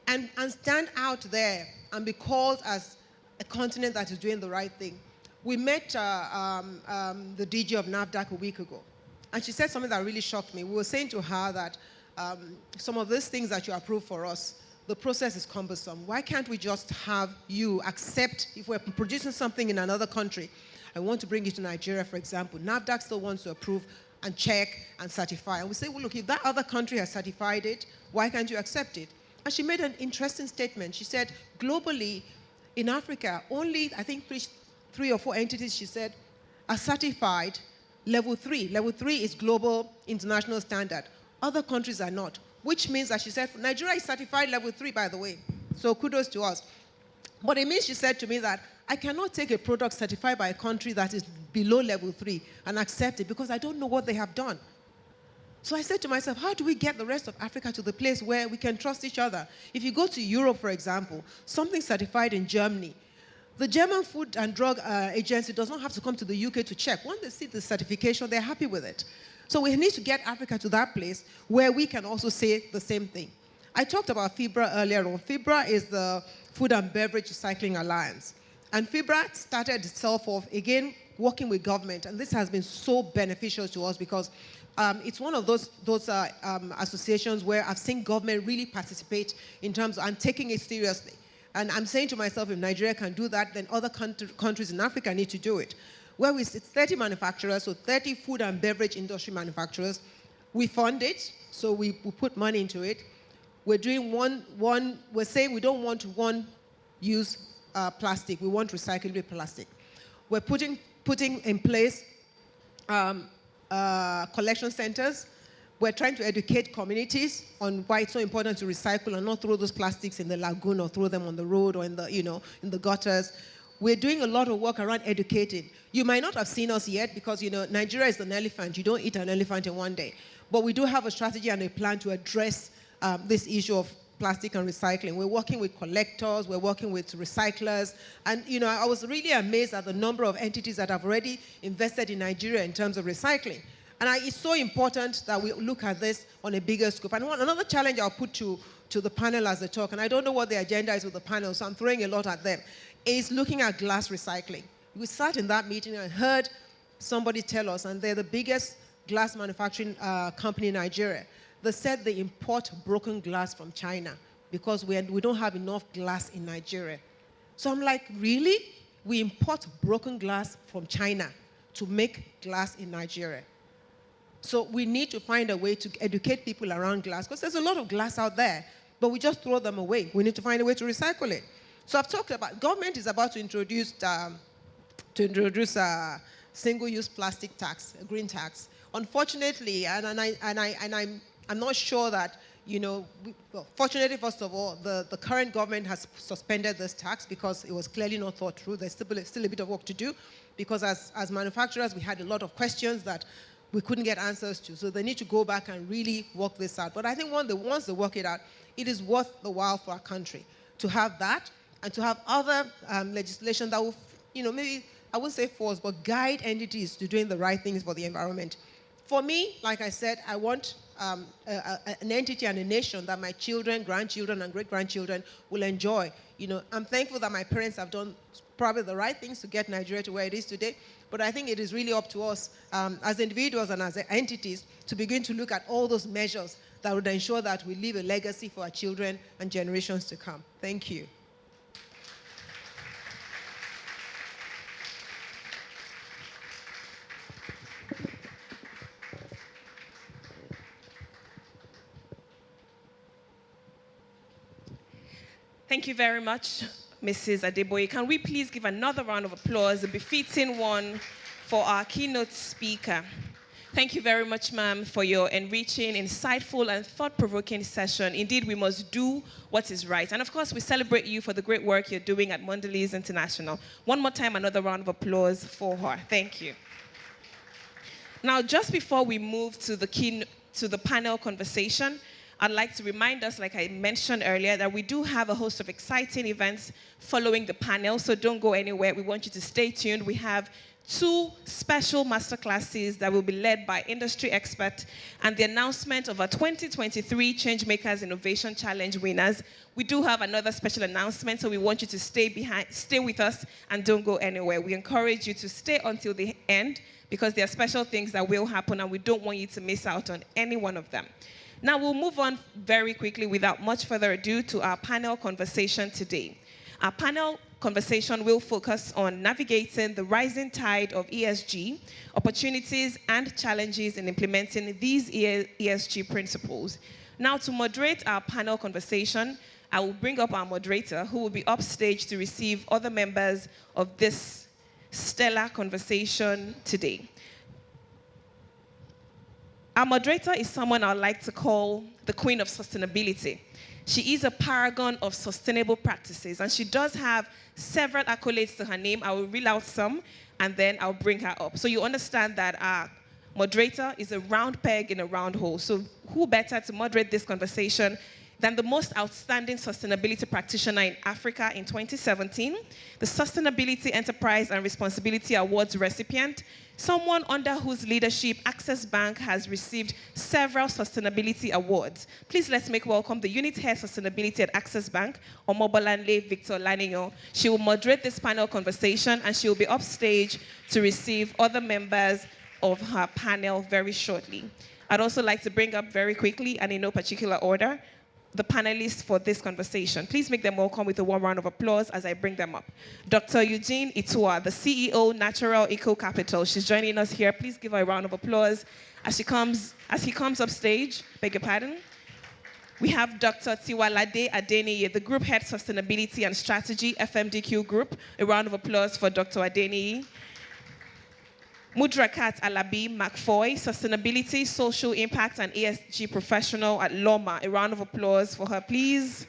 and stand out there and be called as a continent that is doing the right thing? We met the DG of NAFDAC a week ago, and she said something that really shocked me. We were saying to her that some of these things that you approve for us, the process is cumbersome. Why can't we just have you accept, if we're producing something in another country, I want to bring it to Nigeria, for example, NAFDAC still wants to approve and check and certify. And we say, well, look, if that other country has certified it, why can't you accept it? And she made an interesting statement. She said, globally, in Africa, only, I think, 3 or 4 entities, she said, are certified level 3. Level 3 is global international standard. Other countries are not, which means that she said, Nigeria is certified level 3, by the way. So kudos to us. But it means, she said to me, that I cannot take a product certified by a country that is below level 3 and accept it because I don't know what they have done. So I said to myself, how do we get the rest of Africa to the place where we can trust each other? If you go to Europe, for example, something certified in Germany, the German Food and Drug Agency does not have to come to the UK to check. Once they see the certification, they're happy with it. So we need to get Africa to that place where we can also say the same thing. I talked about FIBRA earlier on. FIBRA is the Food and Beverage Recycling Alliance. And FIBRA started itself off, again, working with government. And this has been so beneficial to us because it's one of those associations where I've seen government really participate in terms of, and taking it seriously. And I'm saying to myself, if Nigeria can do that, then other countries in Africa need to do it. Well, it's 30 manufacturers, so 30 food and beverage industry manufacturers. We fund it, so we put money into it. We're doing we're saying we don't want one-use plastic. We want recyclable plastic. We're putting in place collection centers. We're trying to educate communities on why it's so important to recycle and not throw those plastics in the lagoon or throw them on the road or in the gutters. We're doing a lot of work around educating. You might not have seen us yet because, Nigeria is an elephant. You don't eat an elephant in one day. But we do have a strategy and a plan to address this issue of plastic and recycling. We're working with collectors, we're working with recyclers, and I was really amazed at the number of entities that have already invested in Nigeria in terms of recycling. And it's so important that we look at this on a bigger scope. And another challenge I'll put to the panel as they talk, and I don't know what the agenda is with the panel, so I'm throwing a lot at them, is looking at glass recycling. We sat in that meeting and heard somebody tell us, and they're the biggest glass manufacturing company in Nigeria. They said they import broken glass from China because we don't have enough glass in Nigeria. So I'm like, really? We import broken glass from China to make glass in Nigeria. So we need to find a way to educate people around glass because there's a lot of glass out there, but we just throw them away. We need to find a way to recycle it. So I've talked about, government is about to introduce a single-use plastic tax, a green tax. Unfortunately, I'm not sure that, fortunately, first of all, the current government has suspended this tax because it was clearly not thought through. There's still a bit of work to do because as manufacturers, we had a lot of questions that we couldn't get answers to. So they need to go back and really work this out. But I think once they work it out, it is worth the while for our country to have that and to have other legislation that will, maybe, I wouldn't say force, but guide entities to doing the right things for the environment. For me, like I said, I want an entity and a nation that my children, grandchildren, and great-grandchildren will enjoy. I'm thankful that my parents have done probably the right things to get Nigeria to where it is today, but I think it is really up to us as individuals and as entities to begin to look at all those measures that would ensure that we leave a legacy for our children and generations to come. Thank you. Thank you very much, Mrs. Adeboye. Can we please give another round of applause, a befitting one, for our keynote speaker? Thank you very much, ma'am, for your enriching, insightful, and thought-provoking session. Indeed, we must do what is right. And of course, we celebrate you for the great work you're doing at Mondelez International. One more time, another round of applause for her. Thank you. Now, just before we move to the panel conversation, I'd like to remind us, like I mentioned earlier, that we do have a host of exciting events following the panel, so don't go anywhere. We want you to stay tuned. We have 2 special masterclasses that will be led by industry experts and the announcement of our 2023 Changemakers Innovation Challenge winners. We do have another special announcement, so we want you to stay with us and don't go anywhere. We encourage you to stay until the end because there are special things that will happen and we don't want you to miss out on any one of them. Now we'll move on very quickly without much further ado to our panel conversation today. Our panel conversation will focus on navigating the rising tide of ESG, opportunities and challenges in implementing these ESG principles. Now to moderate our panel conversation, I will bring up our moderator who will be upstage to receive other members of this stellar conversation today. Our moderator is someone I'd like to call the Queen of Sustainability. She is a paragon of sustainable practices, and she does have several accolades to her name. I will reel out some, and then I'll bring her up. So you understand that our moderator is a round peg in a round hole. So who better to moderate this conversation than the most outstanding sustainability practitioner in Africa in 2017, the Sustainability Enterprise and Responsibility Awards recipient, someone under whose leadership Access Bank has received several sustainability awards. Please let's make welcome the Unit Head Sustainability at Access Bank, Omobolanle Victor Lanignon. She will moderate this panel conversation and she will be upstage to receive other members of her panel very shortly. I'd also like to bring up very quickly and in no particular order, the panelists for this conversation. Please make them welcome with a warm round of applause as I bring them up. Dr. Eugene Itua, the CEO, Natural Eco Capital. She's joining us here. Please give her a round of applause as he comes up stage. Beg your pardon. We have Dr. Tiwalade Adeniyi, the Group Head Sustainability and Strategy, FMDQ Group. A round of applause for Dr. Adeniyi. Mudrakat Alabi McFoy, Sustainability, Social Impact, and ESG Professional at Loma. A round of applause for her, please.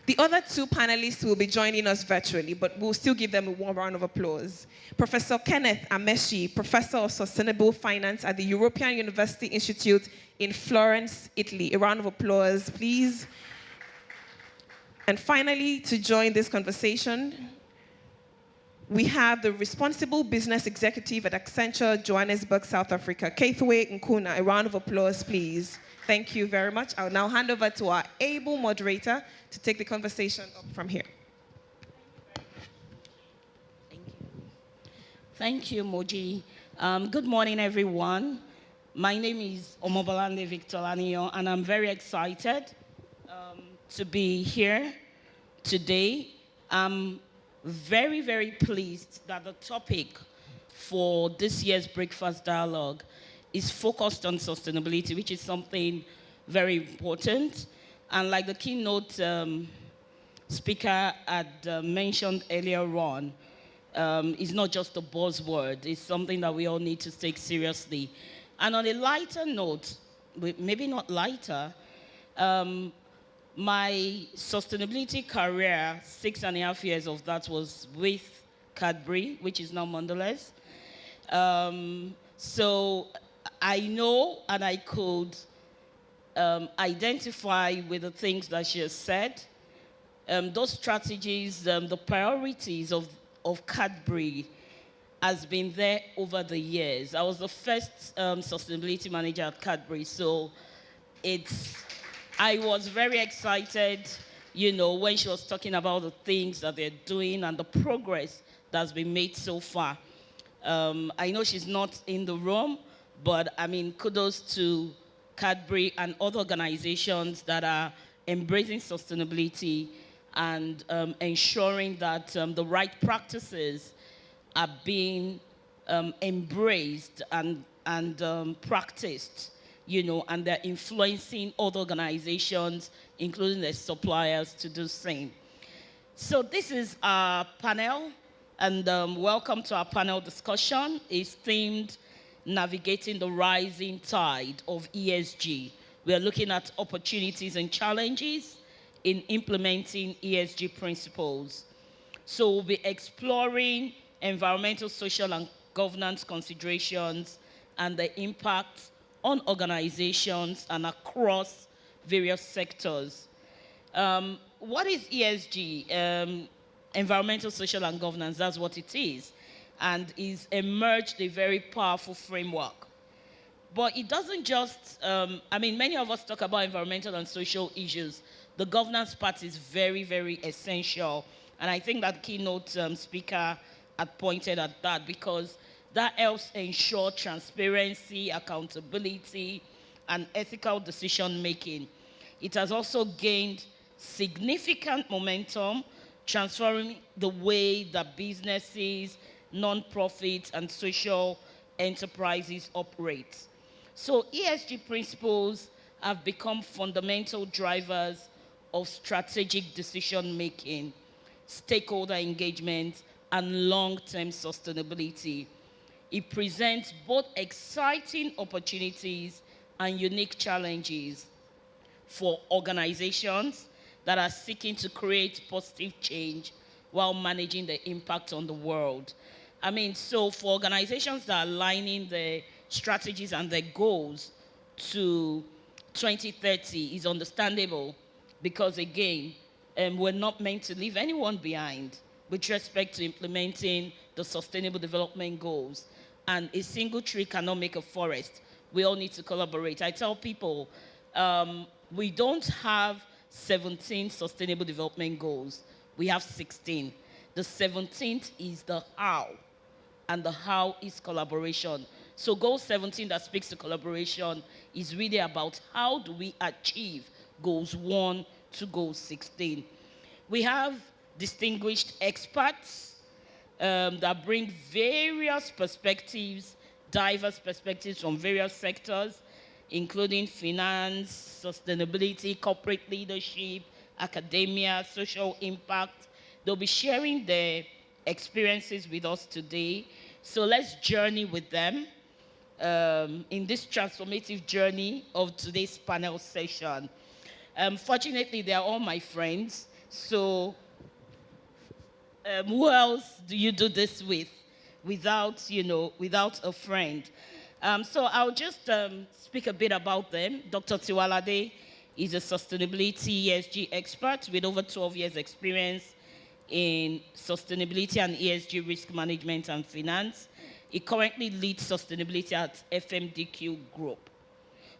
The other 2 panelists will be joining us virtually, but we'll still give them a warm round of applause. Professor Kenneth Ameshi, Professor of Sustainable Finance at the European University Institute in Florence, Italy. A round of applause, please. And finally, to join this conversation, we have the Responsible Business Executive at Accenture, Johannesburg, South Africa, Keithwe Nkuna. A round of applause, please. Thank you very much. I'll now hand over to our able moderator to take the conversation up from here. Thank you, Moji. Good morning, everyone. My name is Omobolanle Victor Lanignon, and I'm very excited to be here today. I'm very, very pleased that the topic for this year's Breakfast Dialogue is focused on sustainability, which is something very important. And like the keynote speaker had mentioned earlier on, it's not just a buzzword, it's something that we all need to take seriously. And on a lighter note, maybe not lighter, my sustainability career, 6.5 years of that was with Cadbury, which is now Mondelez. So I know and I could identify with the things that she has said. Those strategies, the priorities of Cadbury has been there over the years. I was the first sustainability manager at Cadbury, so I was very excited, you know, when she was talking about the things that they're doing and the progress that's been made so far. I know she's not in the room, but I mean, kudos to Cadbury and other organizations that are embracing sustainability and ensuring that the right practices are being embraced and practiced, and they're influencing other organizations, including their suppliers, to do the same. So this is our panel, and welcome to our panel discussion. It's themed Navigating the Rising Tide of ESG. We are looking at opportunities and challenges in implementing ESG principles. So we'll be exploring environmental, social, and governance considerations and the impact on organizations and across various sectors. What is ESG? Environmental, social, and governance, that's what it is. And is emerged a very powerful framework. But it doesn't just, many of us talk about environmental and social issues. The governance part is very, very essential. And I think that keynote speaker had pointed at that, because that helps ensure transparency, accountability, and ethical decision making. It has also gained significant momentum, transforming the way that businesses, non-profits, and social enterprises operate. So ESG principles have become fundamental drivers of strategic decision making, stakeholder engagement, and long-term sustainability. It presents both exciting opportunities and unique challenges for organizations that are seeking to create positive change while managing the impact on the world. So for organizations that are aligning their strategies and their goals to 2030 is understandable, because again, we're not meant to leave anyone behind with respect to implementing the Sustainable Development Goals. And a single tree cannot make a forest. We all need to collaborate. I tell people, we don't have 17 Sustainable Development Goals. We have 16. The 17th is the how, and the how is collaboration. So goal 17 that speaks to collaboration is really about how do we achieve goals 1 to goal 16. We have distinguished experts that bring various perspectives, diverse perspectives from various sectors, including finance, sustainability, corporate leadership, academia, social impact. They'll be sharing their experiences with us today. So let's journey with them in this transformative journey of today's panel session. Fortunately, they are all my friends. So who else do you do this with without a friend? So I'll just speak a bit about them. Dr. Tiwalade is a sustainability ESG expert with over 12 years experience in sustainability and ESG risk management and finance. He currently leads sustainability at FMDQ Group.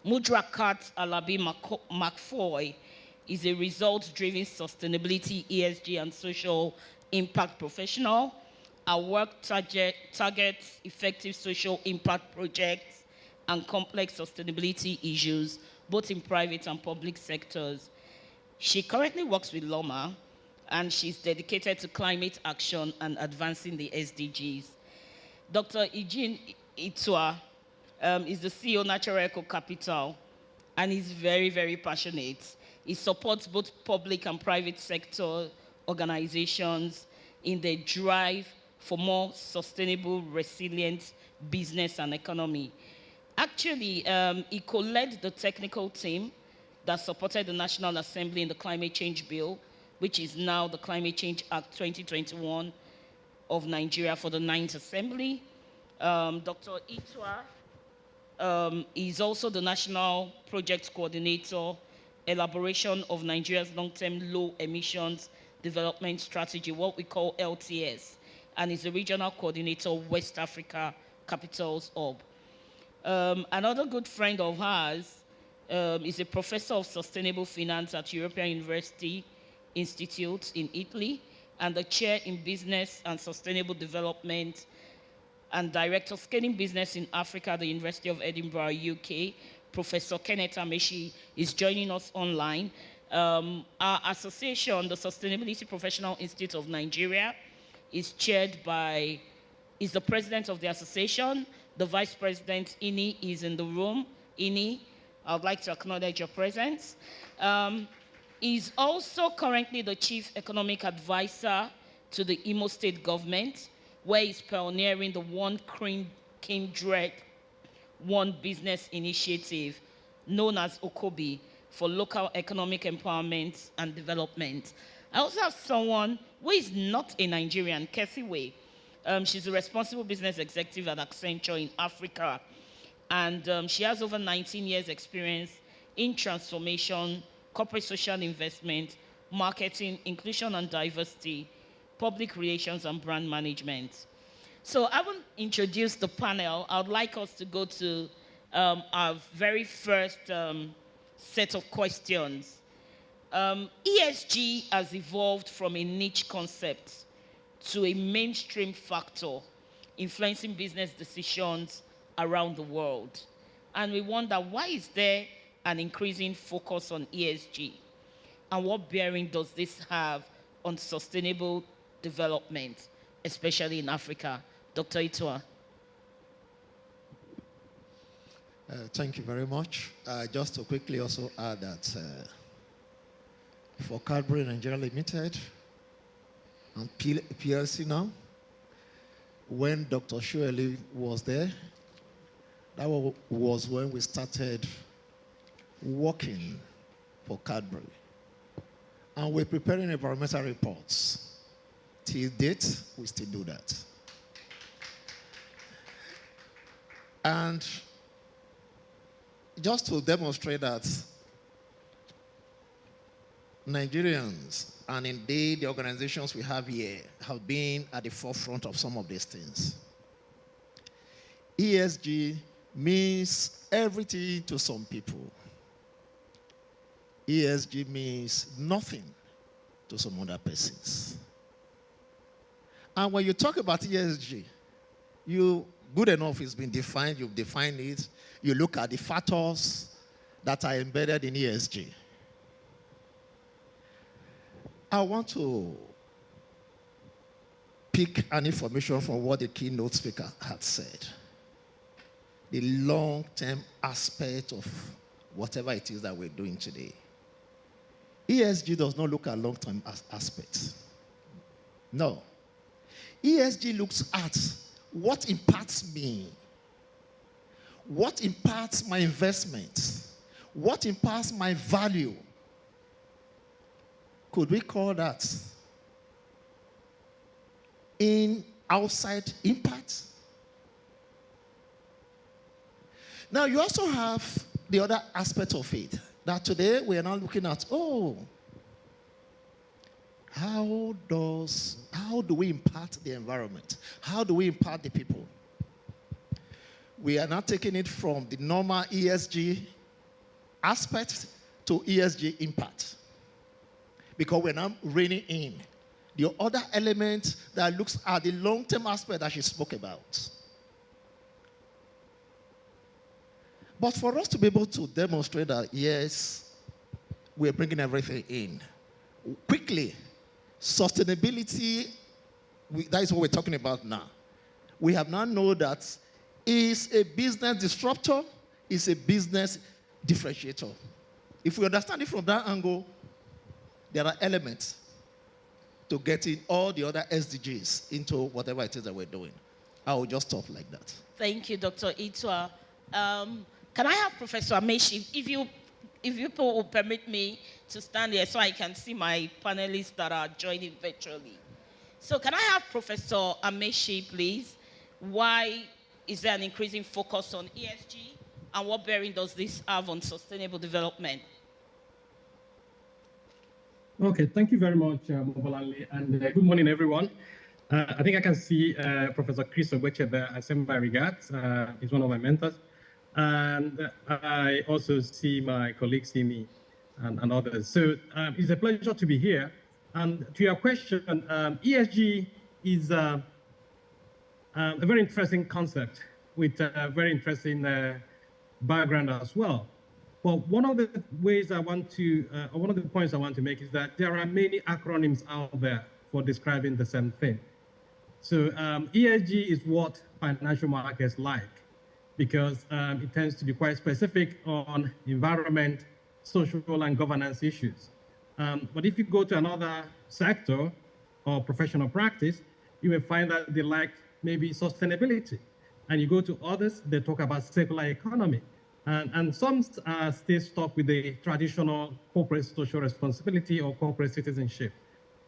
Mudrakat Alabi McFoy is a results-driven sustainability, ESG, and social impact professional. Our work targets effective social impact projects and complex sustainability issues, both in private and public sectors. She currently works with LOMA, and she's dedicated to climate action and advancing the SDGs. Dr. Eugene Itua is the CEO of Natural Eco Capital, and he's very, very passionate. He supports both public and private sector organizations in their drive for more sustainable, resilient business and economy. Actually, he co-led the technical team that supported the National Assembly in the Climate Change Bill, which is now the Climate Change Act 2021 of Nigeria for the 9th Assembly. Dr. Itua is also the National Project Coordinator, elaboration of Nigeria's long-term low emissions development strategy, what we call LTS, and is the regional coordinator of West Africa Capitals Hub. Another good friend of hers is a professor of sustainable finance at European University Institute in Italy, and the chair in business and sustainable development and director of scaling business in Africa at the University of Edinburgh, UK. Professor Kenneth Amechi is joining us online. Our association, the Sustainability Professional Institute of Nigeria, is the president of the association. The vice president, Ini, is in the room. Ini, I would like to acknowledge your presence. He's also currently the Chief Economic Advisor to the Imo State government, where he's pioneering the One Kindred, One Business initiative, known as Okobi, for local economic empowerment and development. I also have someone who is not a Nigerian, Kathy Way. She's a responsible business executive at Accenture in Africa. And she has over 19 years experience in transformation, corporate social investment, marketing, inclusion and diversity, public relations and brand management. So I will introduce the panel. I would like us to go to our very first set of questions. ESG has evolved from a niche concept to a mainstream factor influencing business decisions around the world. And we wonder, why is there an increasing focus on ESG? And what bearing does this have on sustainable development, especially in Africa? Dr. Itua. Thank you very much. Just to quickly also add that for Cadbury Nigeria Limited and PLC now, when Dr. Shueli was there, that was when we started working for Cadbury. And we're preparing environmental reports. Till date, we still do that. And just to demonstrate that Nigerians, and indeed the organizations we have here, have been at the forefront of some of these things. ESG means everything to some people. ESG means nothing to some other persons. And when you talk about ESG, good enough it's been defined, you've defined it. You look at the factors that are embedded in ESG. I want to pick an information from what the keynote speaker had said. The long-term aspect of whatever it is that we're doing today. ESG does not look at long-term aspects. No. ESG looks at what impacts me, what impacts my investment, what impacts my value. Could we call that in outside impact? Now, you also have the other aspect of it, that today we are now looking at, how do we impact the environment? How do we impact the people? We are now taking it from the normal ESG aspect to ESG impact. Because we're now reining in the other element that looks at the long-term aspect that she spoke about. But for us to be able to demonstrate that, yes, we're bringing everything in. Quickly, sustainability, that is what we're talking about now. We have now known that is a business disruptor, is a business differentiator. If we understand it from that angle, there are elements to getting all the other SDGs into whatever it is that we're doing. I will just stop like that. Thank you, Dr. Itua. Can I have Professor Ameshi, if you people will permit me to stand here so I can see my panelists that are joining virtually. So can I have Professor Ameshi, please? Why is there an increasing focus on ESG, and what bearing does this have on sustainable development? Okay, thank you very much, Mobolanle, and good morning, everyone. I think I can see Professor Chris Obeche there. I send my regards. He's one of my mentors. And I also see my colleague Simi and others. So it's a pleasure to be here. And to your question, ESG is a very interesting concept with a very interesting background as well. But one of the ways I want to, one of the points I want to make is that there are many acronyms out there for describing the same thing. So ESG is what financial markets like. because it tends to be quite specific on environment, social, and governance issues. But if you go to another sector or professional practice, you may find that they lack maybe sustainability. And you go to others, they talk about circular economy. And some stay stuck with the traditional corporate social responsibility or corporate citizenship.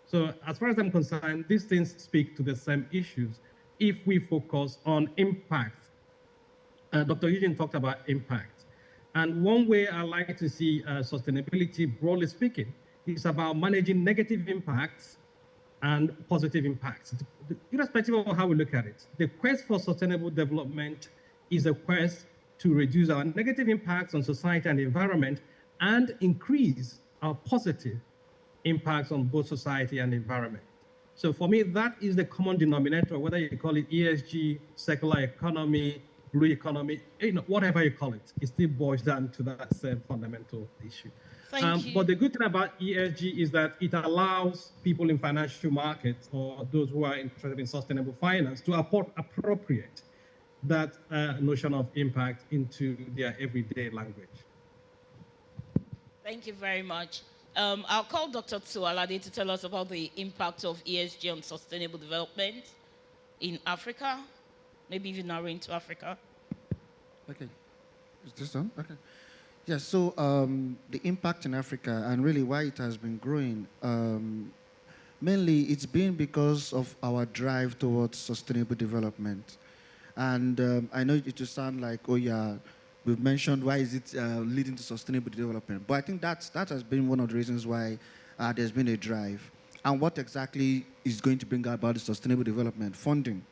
So as far as I'm concerned, these things speak to the same issues if we focus on impact. Dr. Eugene talked about impact. And one way I like to see sustainability, broadly speaking, is about managing negative impacts and positive impacts. Irrespective of how we look at it, the quest for sustainable development is a quest to reduce our negative impacts on society and the environment and increase our positive impacts on both society and the environment. So for me, that is the common denominator, whether you call it ESG, circular economy, blue economy, whatever you call it, it still boils down to that same fundamental issue. Thank you. But the good thing about ESG is that it allows people in financial markets or those who are interested in sustainable finance to appropriate that notion of impact into their everyday language. Thank you very much. I'll call Dr. Tsualade to tell us about the impact of ESG on sustainable development in Africa, maybe even narrow into Africa. Okay. Is this on? Okay. Yes, so the impact in Africa and really why it has been growing, mainly it's been because of our drive towards sustainable development. And I know it will sound like, oh yeah, we've mentioned why is it leading to sustainable development. But I think that has been one of the reasons why there's been a drive. And what exactly is going to bring about the sustainable development? Funding.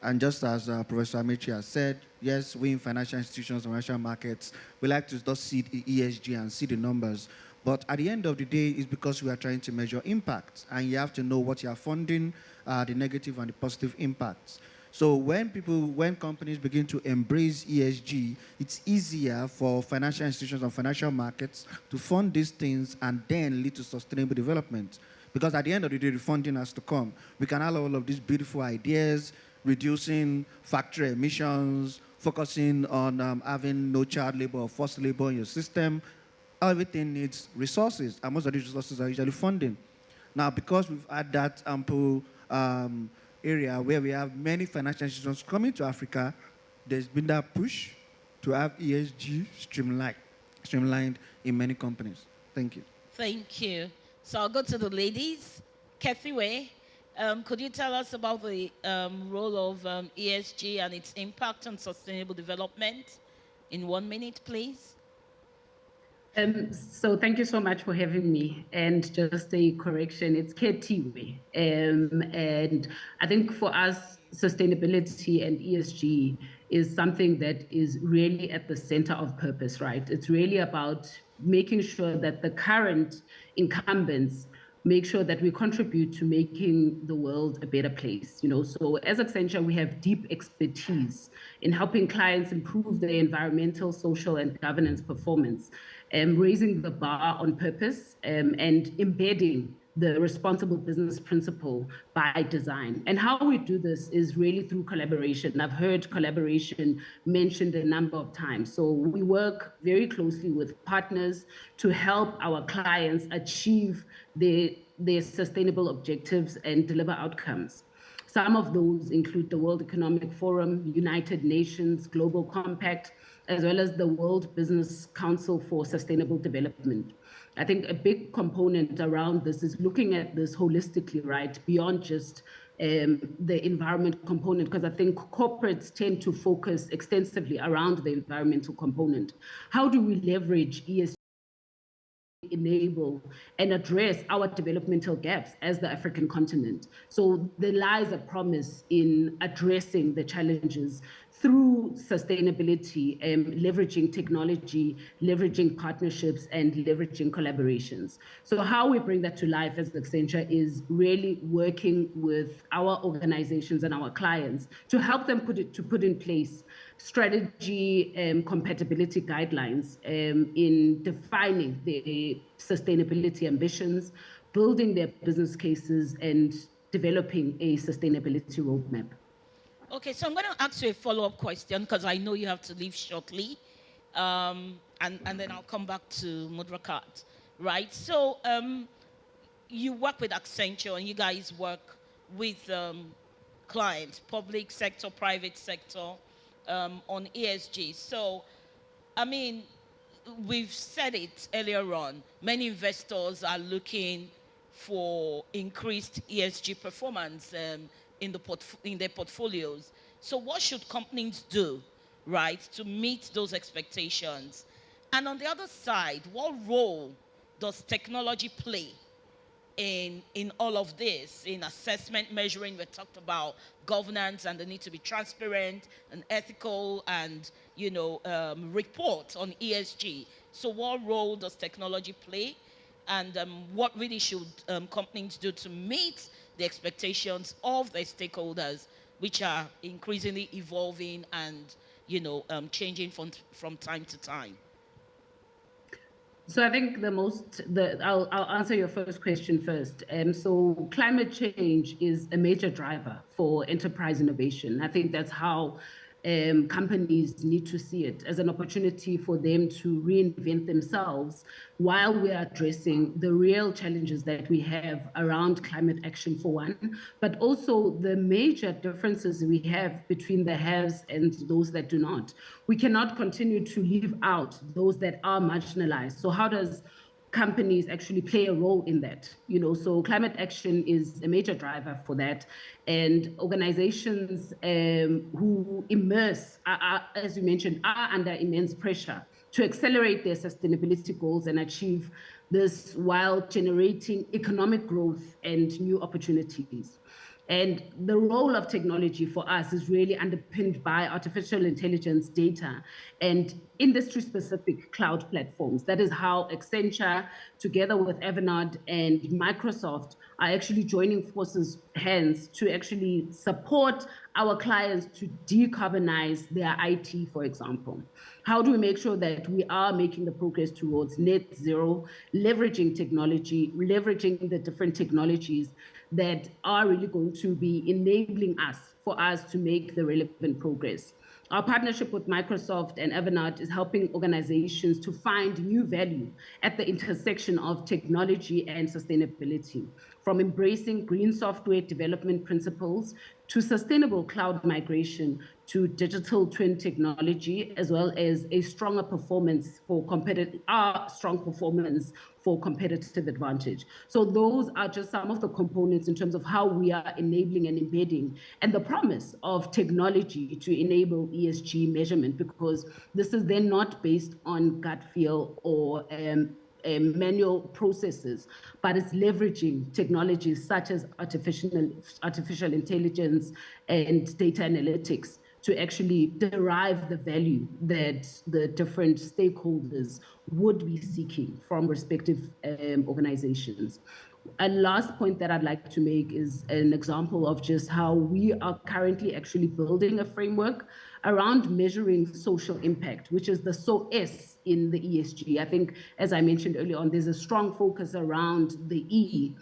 And just as Professor Amechi has said, yes, we in financial institutions and financial markets, we like to just see the ESG and see the numbers. But at the end of the day, it's because we are trying to measure impact. And you have to know what you are funding, the negative and the positive impacts. So when companies begin to embrace ESG, it's easier for financial institutions and financial markets to fund these things and then lead to sustainable development. Because at the end of the day, the funding has to come. We can have all of these beautiful ideas, reducing factory emissions, focusing on having no child labor or forced labor in your system. Everything needs resources, and most of these resources are usually funding. Now, because we've had that ample area where we have many financial institutions coming to Africa, there's been that push to have ESG streamlined in many companies. Thank you. Thank you. So I'll go to the ladies. Kathy, could you tell us about the role of ESG and its impact on sustainable development in 1 minute, please? So thank you so much for having me. And just a correction, it's Ketiwe. And I think for us, sustainability and ESG is something that is really at the center of purpose, right? It's really about making sure that the current incumbents make sure that we contribute to making the world a better place. So as Accenture, we have deep expertise in helping clients improve their environmental, social, and governance performance, raising the bar on purpose, and embedding the responsible business principle by design. And how we do this is really through collaboration. I've heard collaboration mentioned a number of times. So we work very closely with partners to help our clients achieve their sustainable objectives and deliver outcomes. Some of those include the World Economic Forum, United Nations, Global Compact, as well as the World Business Council for Sustainable Development. I think a big component around this is looking at this holistically, right, beyond just the environment component, because I think corporates tend to focus extensively around the environmental component. How do we leverage ESG? Enable and address our developmental gaps as the African continent. So there lies a promise in addressing the challenges through sustainability, leveraging technology, leveraging partnerships, and leveraging collaborations. So how we bring that to life as Accenture is really working with our organizations and our clients to help them put in place strategy and compatibility guidelines in defining their sustainability ambitions, building their business cases, and developing a sustainability roadmap. Okay, so I'm going to ask you a follow-up question because I know you have to leave shortly. And then I'll come back to Mudrakat, right? So you work with Accenture and you guys work with clients, public sector, private sector, on ESG. So, I mean, we've said it earlier on, many investors are looking for increased ESG performance in their portfolios. So what should companies do, right, to meet those expectations? And on the other side, what role does technology play in all of this, in assessment, measuring? We talked about governance and the need to be transparent and ethical and, report on ESG. So what role does technology play? And what really should companies do to meet the expectations of their stakeholders, which are increasingly evolving and, changing from time to time? So I think I'll answer your first question first. So climate change is a major driver for enterprise innovation. I think that's how companies need to see it, as an opportunity for them to reinvent themselves while we are addressing the real challenges that we have around climate action, for one, but also the major differences we have between the haves and those that do not. We cannot continue to leave out those that are marginalized. So how does companies actually play a role in that? So climate action is a major driver for that, and organizations who immerse, as you mentioned, are under immense pressure to accelerate their sustainability goals and achieve this while generating economic growth and new opportunities. And the role of technology for us is really underpinned by artificial intelligence data and industry-specific cloud platforms. That is how Accenture, together with Evernote and Microsoft, are actually joining forces hands to actually support our clients to decarbonize their IT, for example. How do we make sure that we are making the progress towards net zero, leveraging technology, leveraging the different technologies that are really going to be enabling us for us to make the relevant progress? Our partnership with Microsoft and Evernote is helping organizations to find new value at the intersection of technology and sustainability, from embracing green software development principles to sustainable cloud migration to digital twin technology, as well as a stronger performance for strong performance for competitive advantage. So those are just some of the components in terms of how we are enabling and embedding, and the promise of technology to enable ESG measurement, because this is then not based on gut feel or manual processes, but it's leveraging technologies such as artificial intelligence and data analytics to actually derive the value that the different stakeholders would be seeking from respective organizations. A last point that I'd like to make is an example of just how we are currently actually building a framework around measuring social impact, which is the S in the ESG. I think, as I mentioned earlier on, there's a strong focus around the E,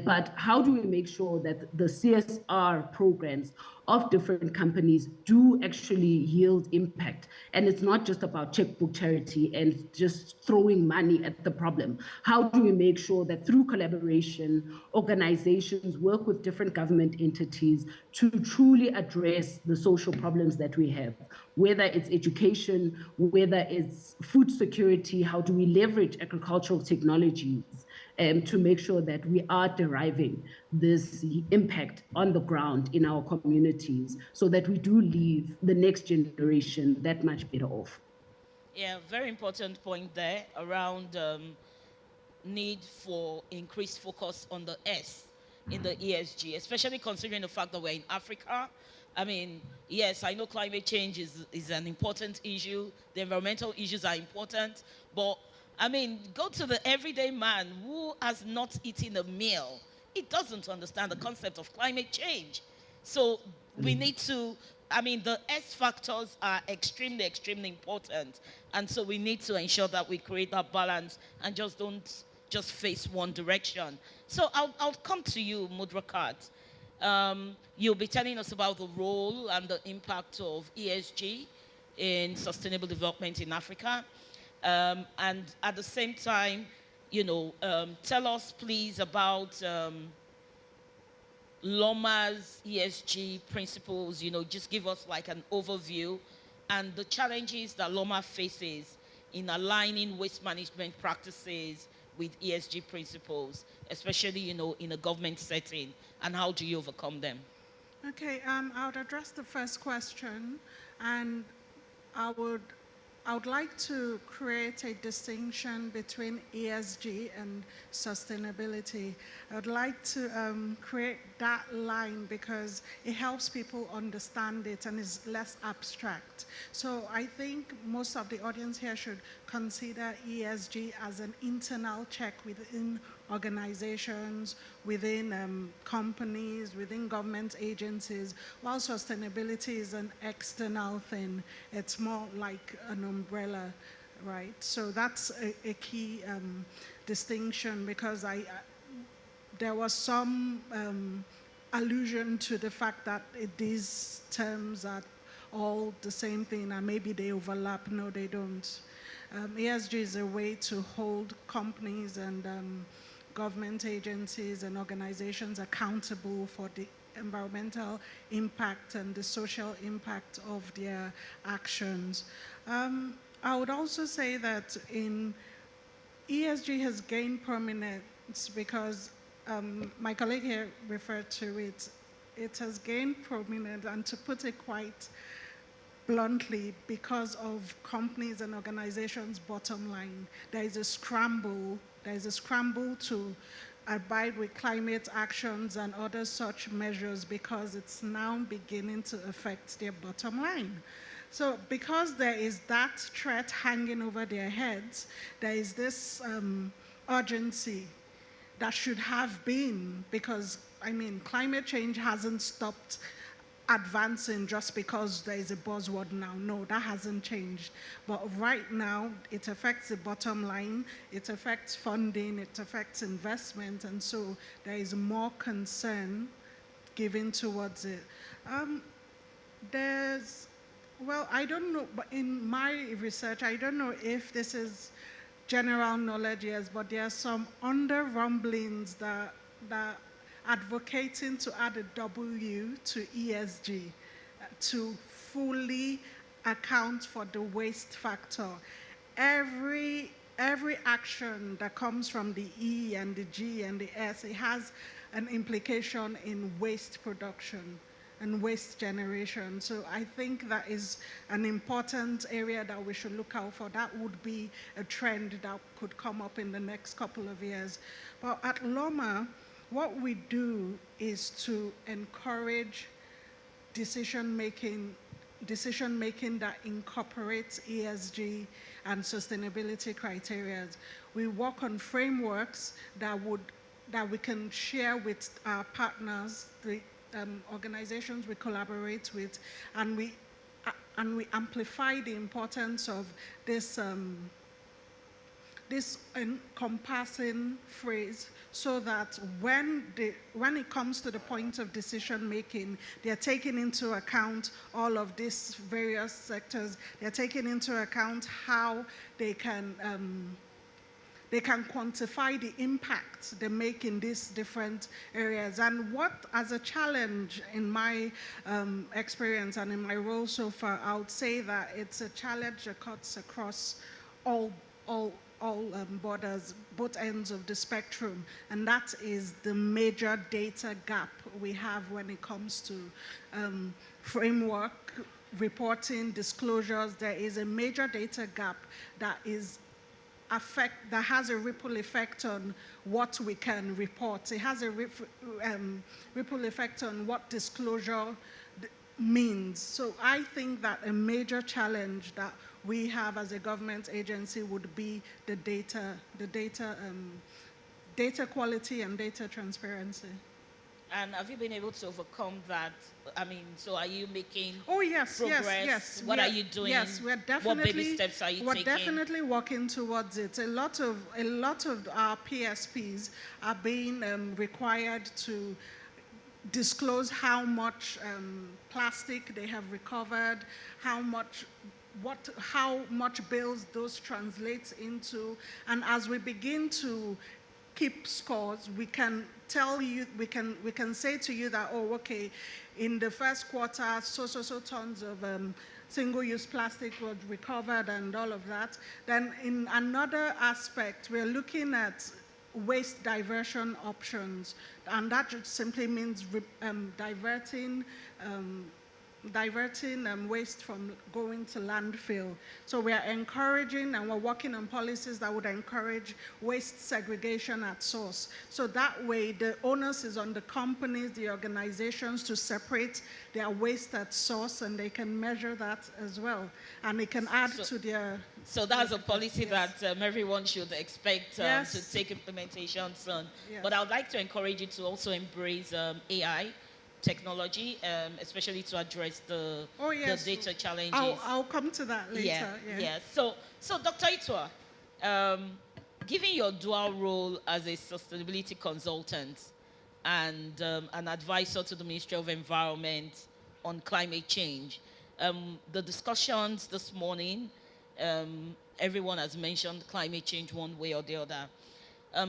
but how do we make sure that the CSR programs of different companies do actually yield impact? And it's not just about checkbook charity and just throwing money at the problem. How do we make sure that through collaboration, organizations work with different government entities to truly address the social problems that we have, whether it's education, whether it's food security? How do we leverage agricultural technologies to make sure that we are deriving this impact on the ground in our communities so that we do leave the next generation that much better off? Yeah, very important point there around need for increased focus on the S in the ESG, especially considering the fact that we're in Africa. I mean, yes, I know climate change is an important issue. The environmental issues are important. But, I mean, go to the everyday man who has not eaten a meal. He doesn't understand the concept of climate change. So we need to, I mean, the S factors are extremely, extremely important. And so we need to ensure that we create that balance and don't just face one direction. So I'll come to you, Mudrakat. You'll be telling us about the role and the impact of ESG in sustainable development in Africa. And at the same time, tell us please about LOMA's ESG principles, just give us like an overview and the challenges that LOMA faces in aligning waste management practices with ESG principles, especially, in a government setting, and how do you overcome them? Okay, I would address the first question, and I would like to create a distinction between ESG and sustainability. I would like to create that line because it helps people understand it and is less abstract. So I think most of the audience here should consider ESG as an internal check within organizations, within companies, within government agencies, while sustainability is an external thing. It's more like an umbrella, right? So that's a key distinction because there was some allusion to the fact that these terms are all the same thing and maybe they overlap. No, they don't. ESG is a way to hold companies and government agencies and organizations accountable for the environmental impact and the social impact of their actions. I would also say that ESG has gained prominence because my colleague here referred to it. It has gained prominence, and to put it quite bluntly, because of companies and organizations' bottom line. There is a scramble to abide with climate actions and other such measures because it's now beginning to affect their bottom line. So because there is that threat hanging over their heads, there is this urgency that should have been, because, climate change hasn't stopped advancing just because there is a buzzword now. No, that hasn't changed. But right now, it affects the bottom line, it affects funding, it affects investment, and so there is more concern given towards it. I don't know, but in my research, I don't know if this is general knowledge, yes, but there are some under rumblings that advocating to add a W to ESG to fully account for the waste factor. Every action that comes from the E and the G and the S, it has an implication in waste production and waste generation. So I think that is an important area that we should look out for. That would be a trend that could come up in the next couple of years. But at LOMA, what we do is to encourage decision-making that incorporates ESG and sustainability criteria. We work on frameworks that we can share with our partners, the organizations we collaborate with, and we amplify the importance of this encompassing phrase so that when it comes to the point of decision making, they're taking into account all of these various sectors. They're taking into account how they can quantify the impact they make in these different areas. And what, as a challenge in my experience and in my role so far, I would say that it's a challenge that cuts across all borders, both ends of the spectrum, and that is the major data gap we have when it comes to framework, reporting, disclosures. There is a major data gap that has a ripple effect on what we can report. It has a ripple effect on what disclosure means. So I think that a major challenge that we have as a government agency would be the data quality and data transparency. And have you been able to overcome that? So are you making progress? Yes. What are you doing? Yes, we're definitely. What baby steps are you taking? We're definitely working towards it. A lot of our PSPs are being required to disclose how much plastic they have recovered, how much bills those translate into. And as we begin to keep scores, we can tell you, we can say to you that, oh, okay, in the first quarter, so tons of single-use plastic was recovered and all of that. Then in another aspect, we're looking at waste diversion options, and that just simply means diverting waste from going to landfill. So we are encouraging and we're working on policies that would encourage waste segregation at source. So that way the onus is on the companies, the organizations to separate their waste at source, and they can measure that as well. And it can add to their... So that's a policy that everyone should expect to take implementation soon. Yes. But I would like to encourage you to also embrace AI technology, especially to address the data challenges. I'll come to that later. Yeah. So Dr. Itua, given your dual role as a sustainability consultant and an advisor to the Ministry of Environment on climate change, the discussions this morning, everyone has mentioned climate change one way or the other.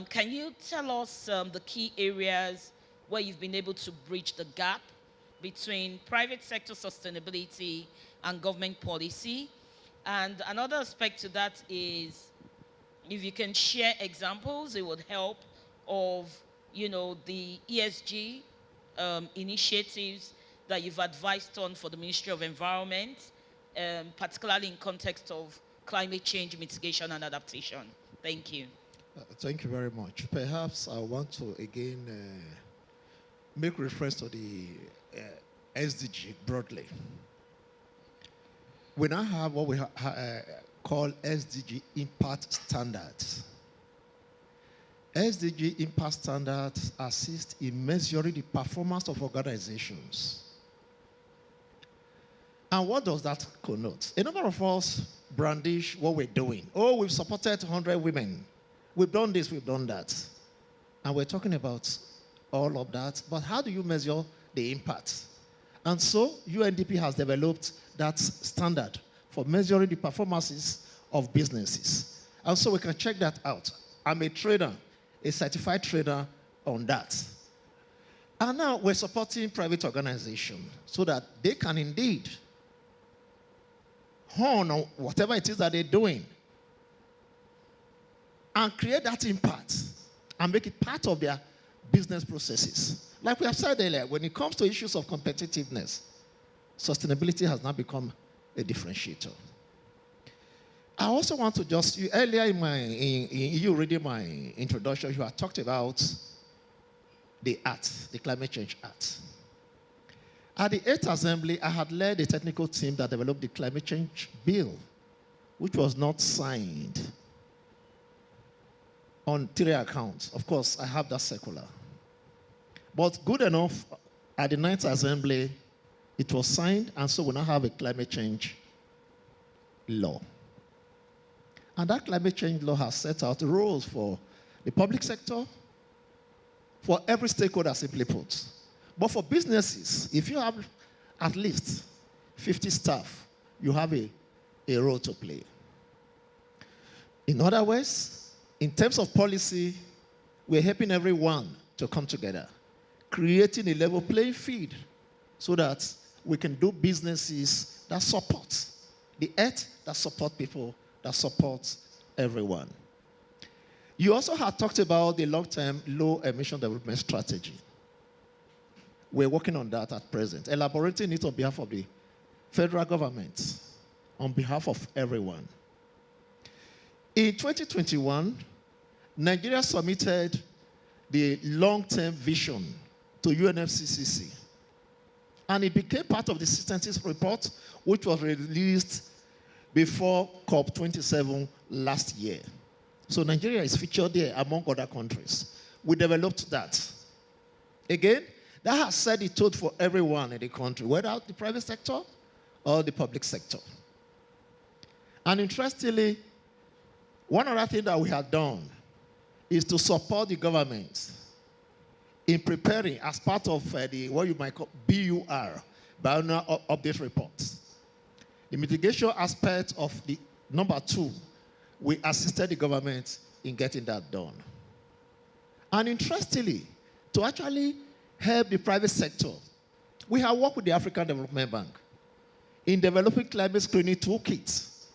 Can you tell us the key areas where you've been able to bridge the gap between private sector sustainability and government policy? And another aspect to that is, if you can share examples, it would help, of, the ESG initiatives that you've advised on for the Ministry of Environment, particularly in context of climate change mitigation and adaptation. Thank you. Thank you very much. Perhaps I want to again make reference to the SDG broadly. We now have what we call SDG impact standards. SDG impact standards assist in measuring the performance of organizations. And what does that connote? A number of us brandish what we're doing. Oh, we've supported 100 women. We've done this, we've done that. And we're talking about all of that, but how do you measure the impact? And so UNDP has developed that standard for measuring the performances of businesses. And so we can check that out. I'm a trainer, a certified trainer on that. And now we're supporting private organizations so that they can indeed hone on whatever it is that they're doing and create that impact and make it part of their business processes. Like we have said earlier, when it comes to issues of competitiveness, sustainability has now become a differentiator. I also want to just, earlier in you reading my introduction, you had talked about the art, the climate change art. At the 8th Assembly, I had led a technical team that developed the climate change bill, which was not signed on 3 accounts. Of course, I have that circular. But good enough, at the 9th Assembly, it was signed, and so we now have a climate change law. And that climate change law has set out rules for the public sector, for every stakeholder, simply put. But for businesses, if you have at least 50 staff, you have a role to play. In other words, in terms of policy, we're helping everyone to come together, creating a level playing field so that we can do businesses that support the earth, that support people, that support everyone. You also have talked about the long-term low-emission development strategy. We're working on that at present, elaborating it on behalf of the federal government, on behalf of everyone. In 2021, Nigeria submitted the long-term vision to UNFCCC, and it became part of the Systems report, which was released before COP27 last year. So Nigeria is featured there among other countries. We developed that. Again, that has set the tone for everyone in the country, whether the private sector or the public sector. And interestingly, one other thing that we have done is to support the government in preparing as part of the what you might call BUR, Biannual Update Reports. The mitigation aspect of the number 2, we assisted the government in getting that done. And interestingly, to actually help the private sector, we have worked with the African Development Bank in developing climate screening toolkits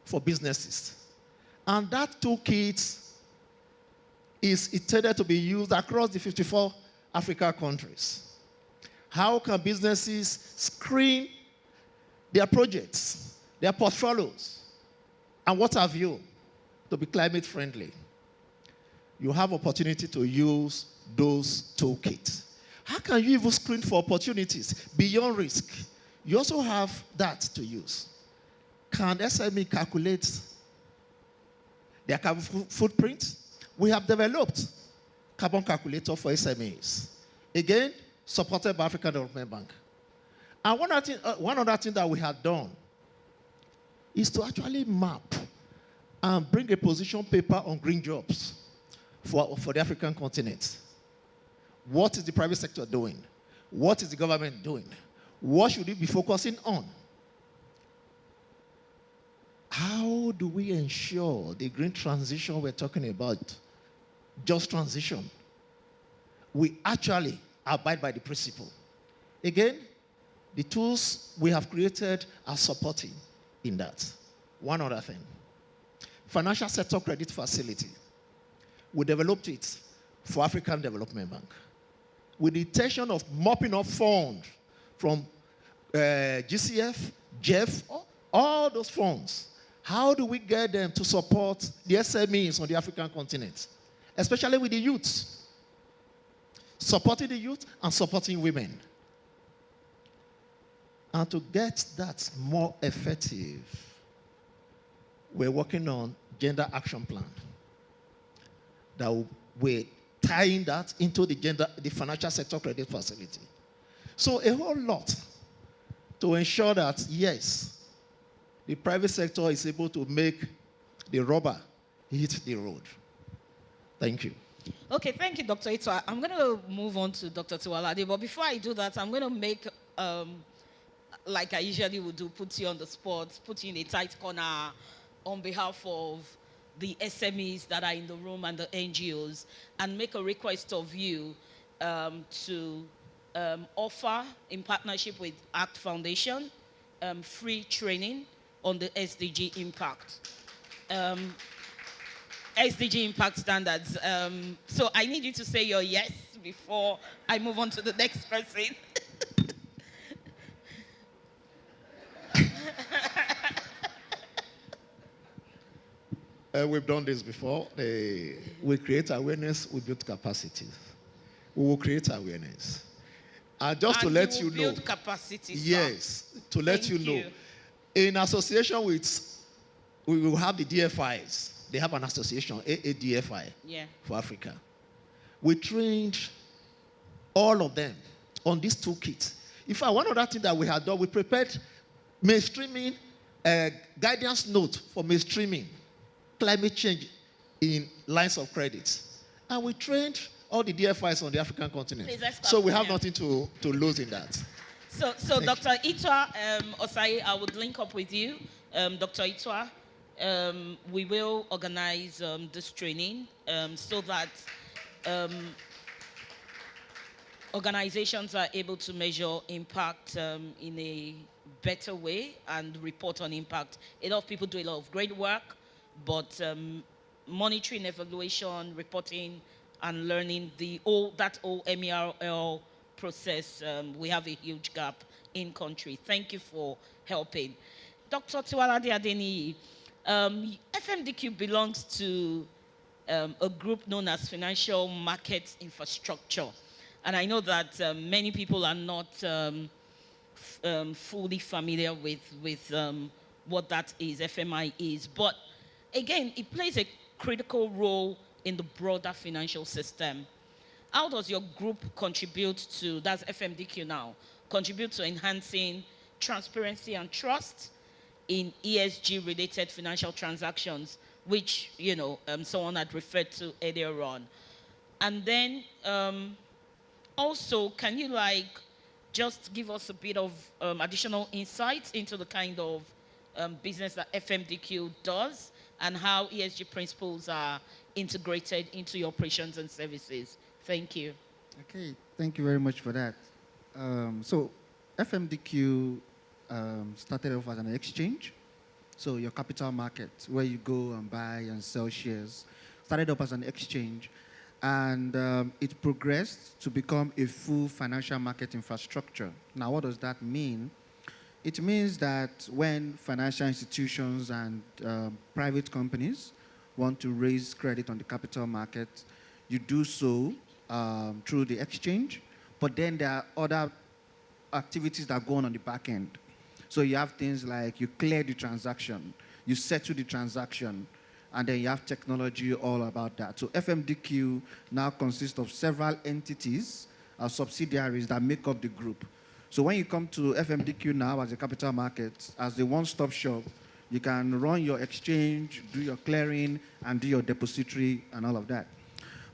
for businesses. And that toolkit is intended to be used across the 54 African countries. How can businesses screen their projects, their portfolios, and what have you, to be climate friendly? You have opportunity to use those toolkits. How can you even screen for opportunities beyond risk? You also have that to use. Can SME calculate their carbon footprint? We have developed carbon calculator for SMEs. Again, supported by African Development Bank. And one other thing that we have done is to actually map and bring a position paper on green jobs for the African continent. What is the private sector doing? What is the government doing? What should it be focusing on? How do we ensure the green transition we're talking about, just transition, we actually abide by the principle? Again, the tools we have created are supporting in that. One other thing, financial sector credit facility. We developed it for African Development Bank with the intention of mopping up funds from GCF, JEF, all those funds. How do we get them to support the SMEs on the African continent, especially with the youth? Supporting the youth and supporting women. And to get that more effective, we're working on gender action plan that we're tying that into the financial sector credit facility. So a whole lot to ensure that, yes, the private sector is able to make the rubber hit the road. Thank you. Okay, thank you, Dr. Itwa. I'm going to move on to Dr. Tiwalade, but before I do that, I'm going to make, like I usually would do, put you on the spot, put you in a tight corner on behalf of the SMEs that are in the room and the NGOs, and make a request of you to offer, in partnership with ACT Foundation, free training on the SDG impact. SDG impact standards. So I need you to say your yes before I move on to the next person. We've done this before. We create awareness, we build capacity. We will create awareness. And just to let you know. Build capacity. Yes, to let you know. In association with, we will have the DFIs. They have an association, AADFI, for Africa. We trained all of them on this toolkit. In fact, one other thing that we had done, we prepared mainstreaming, guidance note for mainstreaming climate change in lines of credit. And we trained all the DFIs on the African continent. So we have nothing to lose in that. So Dr. Itwa Osai, I would link up with you. Dr. Itwa, we will organize this training so that organizations are able to measure impact in a better way and report on impact. A lot of people do a lot of great work, but monitoring, evaluation, reporting, and learning that old MERL process, we have a huge gap in country. Thank you for helping. Dr. Tiwalade Adeniyi, FMDQ belongs to a group known as Financial Market Infrastructure. And I know that many people are not fully familiar with what that is, FMI is. But again, it plays a critical role in the broader financial system. How does your group contribute to, that's FMDQ now, contribute to enhancing transparency and trust in ESG-related financial transactions, which, you know, someone had referred to earlier on? And then Also, can you just give us a bit of additional insights into the kind of business that FMDQ does and how ESG principles are integrated into your operations and services? Thank you. Okay, thank you very much for that. So FMDQ started off as an exchange. So your capital market, where you go and buy and sell shares, started up as an exchange. And it progressed to become a full financial market infrastructure. Now, what does that mean? It means that when financial institutions and private companies want to raise credit on the capital market, you do so through the exchange, but then there are other activities that go on the back end. So you have things like you clear the transaction, you settle the transaction, and then you have technology all about that. So FMDQ now consists of several entities, subsidiaries that make up the group. So when you come to FMDQ now as a capital market, as a one-stop shop, you can run your exchange, do your clearing, and do your depository and all of that.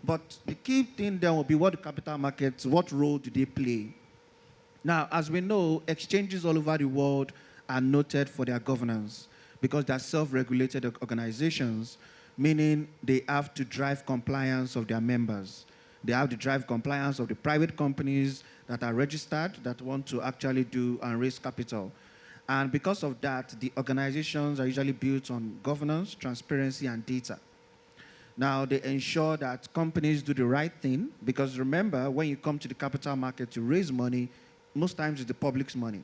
But the key thing then will be what the capital markets, what role do they play? Now, as we know, exchanges all over the world are noted for their governance because they're self-regulated organizations, meaning they have to drive compliance of their members. They have to drive compliance of the private companies that are registered that want to actually do and raise capital. And because of that, the organizations are usually built on governance, transparency, and data. Now, they ensure that companies do the right thing because remember, when you come to the capital market to raise money, most times it's the public's money.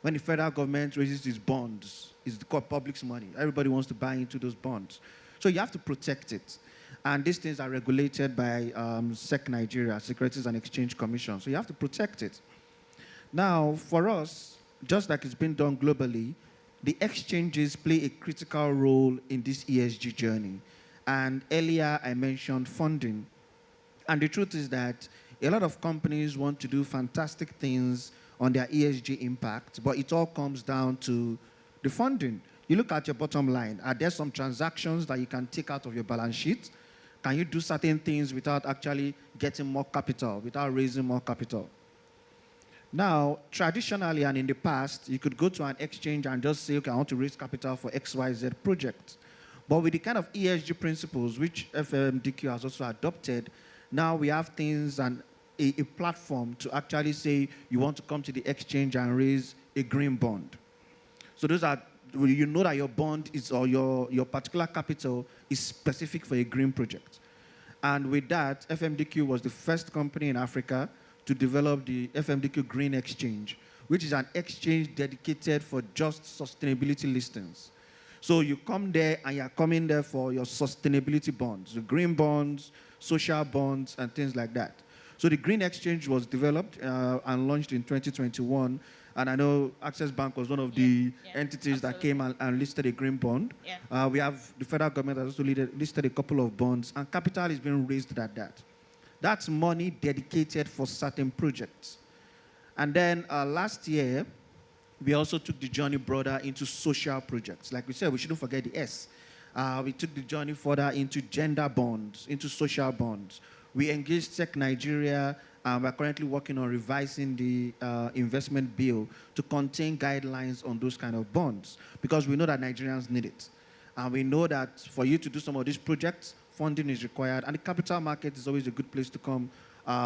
When the federal government raises its bonds, it's the public's money. Everybody wants to buy into those bonds. So you have to protect it. And these things are regulated by SEC Nigeria, Securities and Exchange Commission. So you have to protect it. Now, for us, just like it's been done globally, the exchanges play a critical role in this ESG journey. And earlier I mentioned funding. And the truth is that a lot of companies want to do fantastic things on their ESG impact, but it all comes down to the funding. You look at your bottom line. Are there some transactions that you can take out of your balance sheet? Can you do certain things without actually getting more capital, without raising more capital? Now, traditionally and in the past, you could go to an exchange and just say, okay, I want to raise capital for XYZ project. But with the kind of ESG principles which FMDQ has also adopted, now we have things and a platform to actually say you want to come to the exchange and raise a green bond. So those are, you know that your bond is, or your particular capital is specific for a green project. And with that, FMDQ was the first company in Africa to develop the FMDQ Green Exchange, which is an exchange dedicated for just sustainability listings. So you come there and you're coming there for your sustainability bonds, the green bonds, social bonds, and things like that. So the Green Exchange was developed and launched in 2021. And I know Access Bank was one of the entities that came and listed a green bond. Yeah. We have the federal government has also listed a couple of bonds, and capital is being raised at that. That's money dedicated for certain projects. And then last year, we also took the journey broader into social projects. Like we said, we shouldn't forget the S. We took the journey further into gender bonds, into social bonds. We engaged SEC Nigeria. We're currently working on revising the investment bill to contain guidelines on those kind of bonds because we know that Nigerians need it. And we know that for you to do some of these projects, funding is required. And the capital market is always a good place to come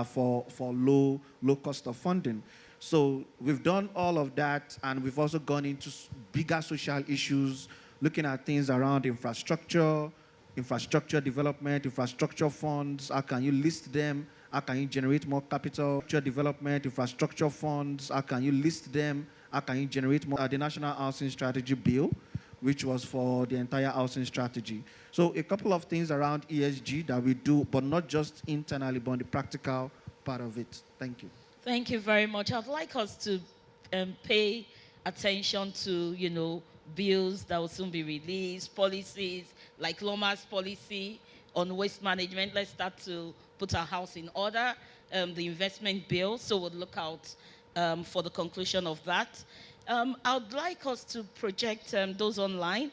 for low cost of funding. So we've done all of that, and we've also gone into bigger social issues, looking at things around infrastructure development, infrastructure funds. How can you list them? How can you generate more capital? Development, infrastructure funds. How can you list them? How can you generate more? The National Housing Strategy Bill, which was for the entire housing strategy. So a couple of things around ESG that we do, but not just internally, but on the practical part of it. Thank you. Thank you very much. I'd like us to pay attention to, bills that will soon be released, policies like Loma's policy on waste management. Let's start to put our house in order, the investment bill. So we'll look out for the conclusion of that. I'd like us to project those online.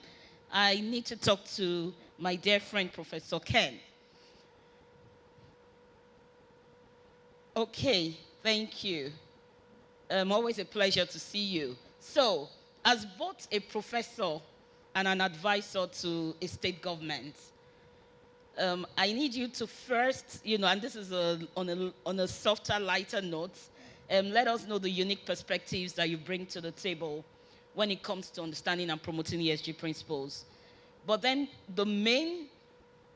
I need to talk to my dear friend, Professor Ken. Okay, thank you. Always a pleasure to see you. So, as both a professor and an advisor to a state government, I need you to first, and this is on a softer, lighter note, let us know the unique perspectives that you bring to the table when it comes to understanding and promoting ESG principles. But then the main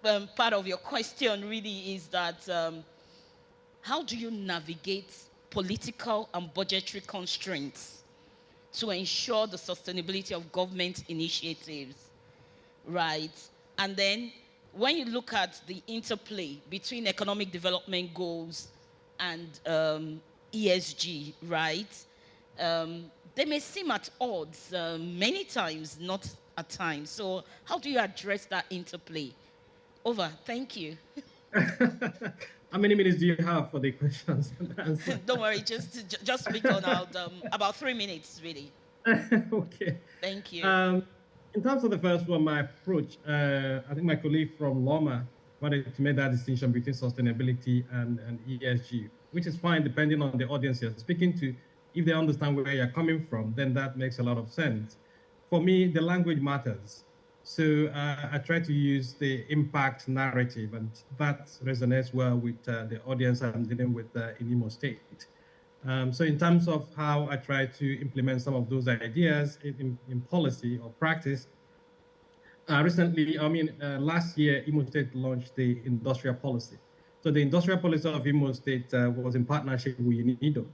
part of your question really is that how do you navigate political and budgetary constraints to ensure the sustainability of government initiatives, right? And then when you look at the interplay between economic development goals and ESG, right? They may seem at odds many times, not at times. So how do you address that interplay? Over. Thank you. How many minutes do you have for the questions and answers? Don't worry, just speak on out about 3 minutes, really. Okay. Thank you. In terms of the first one, my approach, I think my colleague from Loma wanted to make that distinction between sustainability and ESG, which is fine depending on the audience you're speaking to. If they understand where you're coming from, then that makes a lot of sense. For me, the language matters. So I try to use the impact narrative, and that resonates well with the audience I'm dealing with in Imo State. So in terms of how I try to implement some of those ideas in policy or practice, recently, last year, Imo State launched the industrial policy. So the industrial policy of Imo State was in partnership with UNIDO.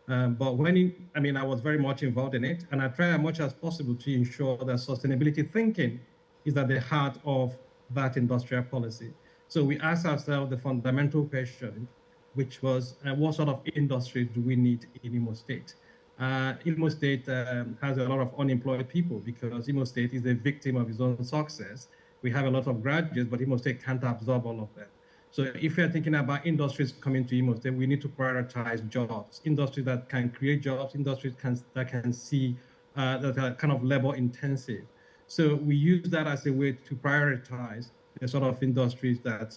But I was very much involved in it, and I try as much as possible to ensure that sustainability thinking is at the heart of that industrial policy. So we ask ourselves the fundamental question, which was, what sort of industry do we need in Imo State? Imo State has a lot of unemployed people because Imo State is a victim of its own success. We have a lot of graduates, but Imo State can't absorb all of them. So if we're thinking about industries coming to Imo State, we need to prioritize jobs, industries that can create jobs, industries that can see that are kind of labor intensive. So we use that as a way to prioritize the sort of industries that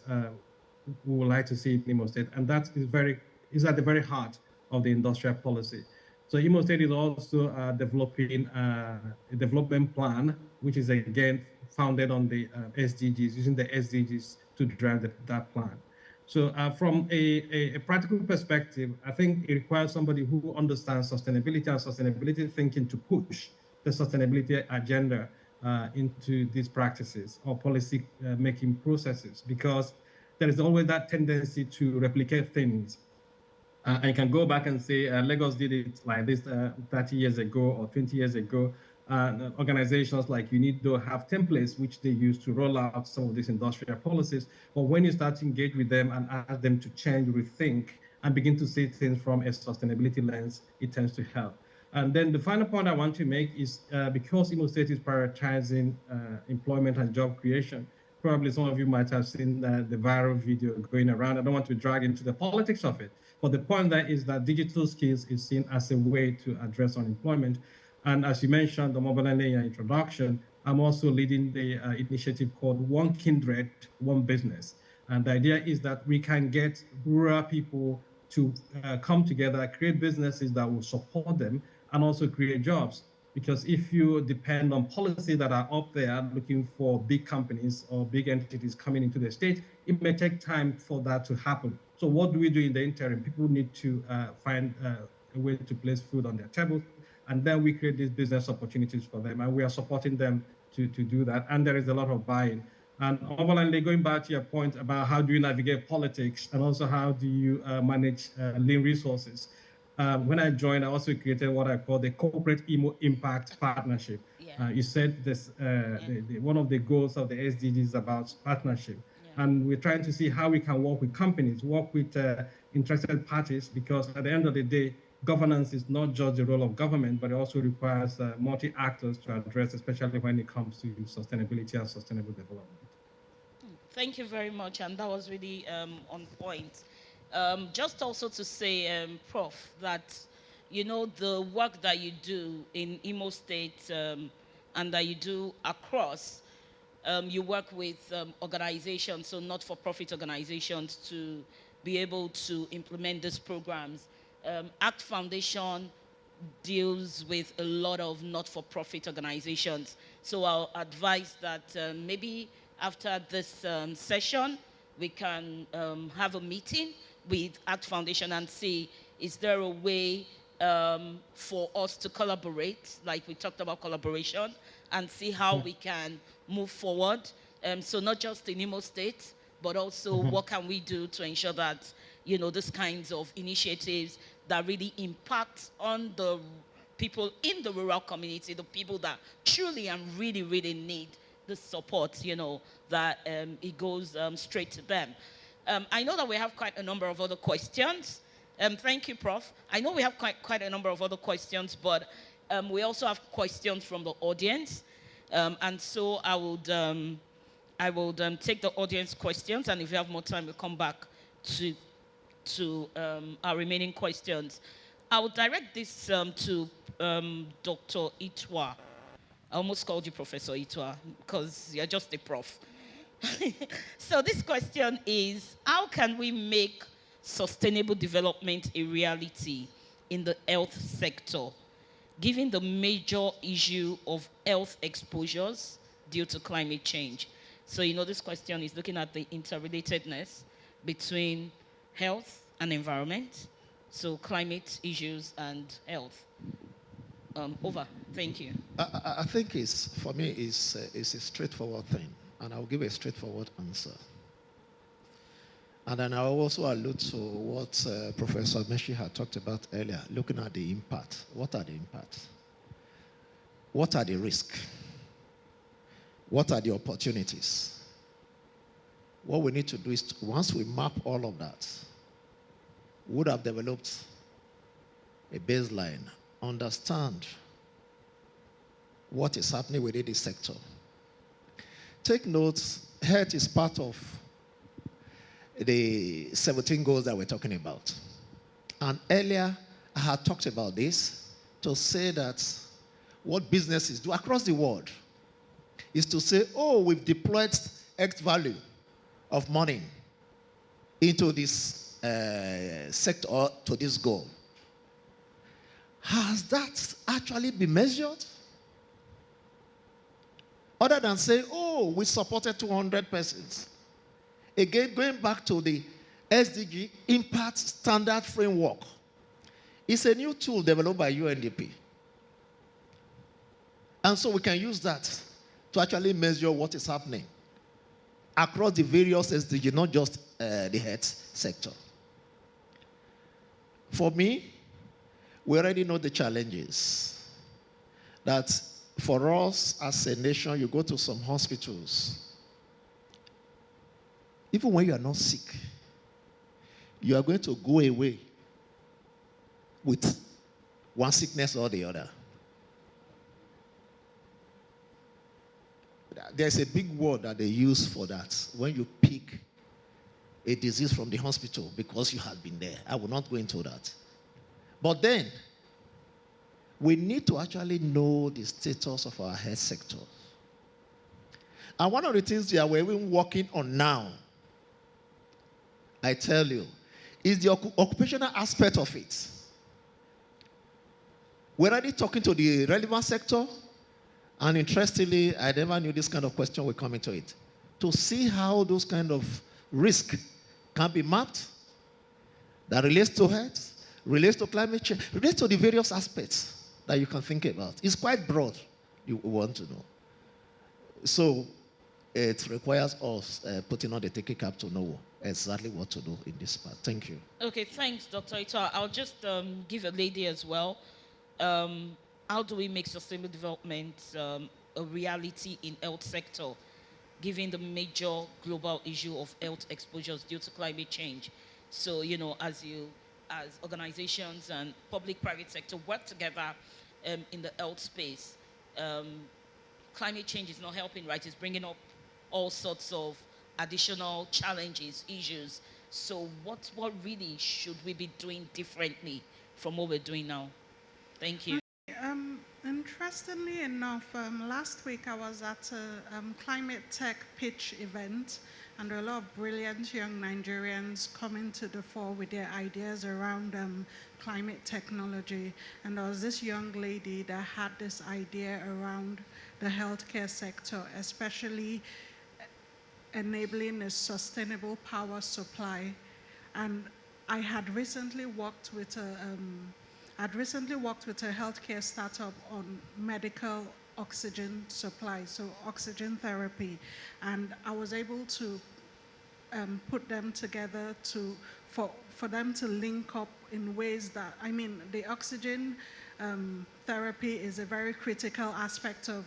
we would like to see in Imo State, and that is at the very heart of the industrial policy. So Imo State is also developing a development plan, which is again founded on the SDGs, using the SDGs to drive that plan. So from a practical perspective, I think it requires somebody who understands sustainability and sustainability thinking to push the sustainability agenda into these practices or policy making processes, because there is always that tendency to replicate things. And you can go back and say, Lagos did it like this 30 years ago or 20 years ago. Organizations like UNIDO have templates which they use to roll out some of these industrial policies. But when you start to engage with them and ask them to change, rethink, and begin to see things from a sustainability lens, it tends to help. And then the final point I want to make is because Imo State is prioritizing employment and job creation, probably some of you might have seen the viral video going around. I don't want to drag into the politics of it, but the point there is that digital skills is seen as a way to address unemployment. And as you mentioned, the mobile in your introduction, I'm also leading the initiative called One Kindred, One Business. And the idea is that we can get rural people to come together, create businesses that will support them, and also create jobs. Because if you depend on policies that are up there looking for big companies or big entities coming into the state, it may take time for that to happen. So what do we do in the interim? People need to find a way to place food on their tables, and then we create these business opportunities for them, and we are supporting them to do that, and there is a lot of buy-in. And Ovalande, going back to your point about how do you navigate politics and also how do you manage lean resources, when I joined, I also created what I call the Corporate Impact Partnership. Yeah. You said this, one of the goals of the SDGs is about partnership. Yeah. And we're trying to see how we can work with companies, work with interested parties, because at the end of the day, governance is not just the role of government, but it also requires multi-actors to address, especially when it comes to sustainability and sustainable development. Thank you very much, and that was really on point. Just also to say, Prof, that, the work that you do in Imo State and that you do across, you work with organizations, so not-for-profit organizations, to be able to implement these programs. ACT Foundation deals with a lot of not-for-profit organizations. So I'll advise that maybe after this session, we can have a meeting with ACT Foundation and see, is there a way for us to collaborate, like we talked about collaboration, and see how we can move forward. So not just in Imo State, but also what can we do to ensure that, you know, these kinds of initiatives that really impact on the people in the rural community, the people that truly and really, really need the support, you know, that it goes straight to them. I know that we have quite a number of other questions. Thank you, Prof. I know we have quite a number of other questions, but we also have questions from the audience. And so I would take the audience questions, and if you have more time, we'll come back to our remaining questions. I will direct this to Dr. Itwa. I almost called you Professor Itwa because you're just a prof. So this question is, how can we make sustainable development a reality in the health sector, given the major issue of health exposures due to climate change? So, you know, this question is looking at the interrelatedness between health and environment, so climate issues and health. Over. Thank you. I think for me, it's a straightforward thing, and I'll give a straightforward answer. And then I'll also allude to what Professor Meshi had talked about earlier, looking at the impact. What are the impacts? What are the risks? What are the opportunities? What we need to do is, once we map all of that, we would have developed a baseline, understand what is happening within this sector. Take note, health is part of the 17 goals that we're talking about. And earlier, I had talked about this to say that what businesses do across the world is to say, oh, we've deployed X value of money into this sector or to this goal. Has that actually been measured? Other than saying, oh, we supported 200 persons. Again, going back to the SDG Impact Standard Framework, it's a new tool developed by UNDP. And so we can use that to actually measure what is happening across the various SDG, not just the health sector. For me, we already know the challenges. That for us as a nation, you go to some hospitals, even when you are not sick, you are going to go away with one sickness or the other. There's a big word that they use for that. When you pick a disease from the hospital because you had been there. I will not go into that. But then, we need to actually know the status of our health sector. And one of the things that we're even working on now, I tell you, is the occupational aspect of it. We're already talking to the relevant sector, and interestingly, I never knew this kind of question would come into it, to see how those kind of risks can be mapped that relates to health, relates to climate change, relates to the various aspects that you can think about. It's quite broad, you want to know. So it requires us putting on the thinking cap to know exactly what to do in this part. Thank you. Okay, thanks, Dr. Ito. I'll just give a lady as well. How do we make sustainable development a reality in health sector, given the major global issue of health exposures due to climate change? So, you know, as organizations and public-private sector work together in the health space, climate change is not helping, right? It's bringing up all sorts of additional challenges, issues. So what really should we be doing differently from what we're doing now? Thank you. In interestingly enough, last week I was at a climate tech pitch event, and there were a lot of brilliant young Nigerians coming to the fore with their ideas around climate technology. And there was this young lady that had this idea around the healthcare sector, especially enabling a sustainable power supply. And I had recently worked with a healthcare startup on medical oxygen supply, so oxygen therapy, and I was able to put them together for them to link up in ways that, I mean, the oxygen therapy is a very critical aspect of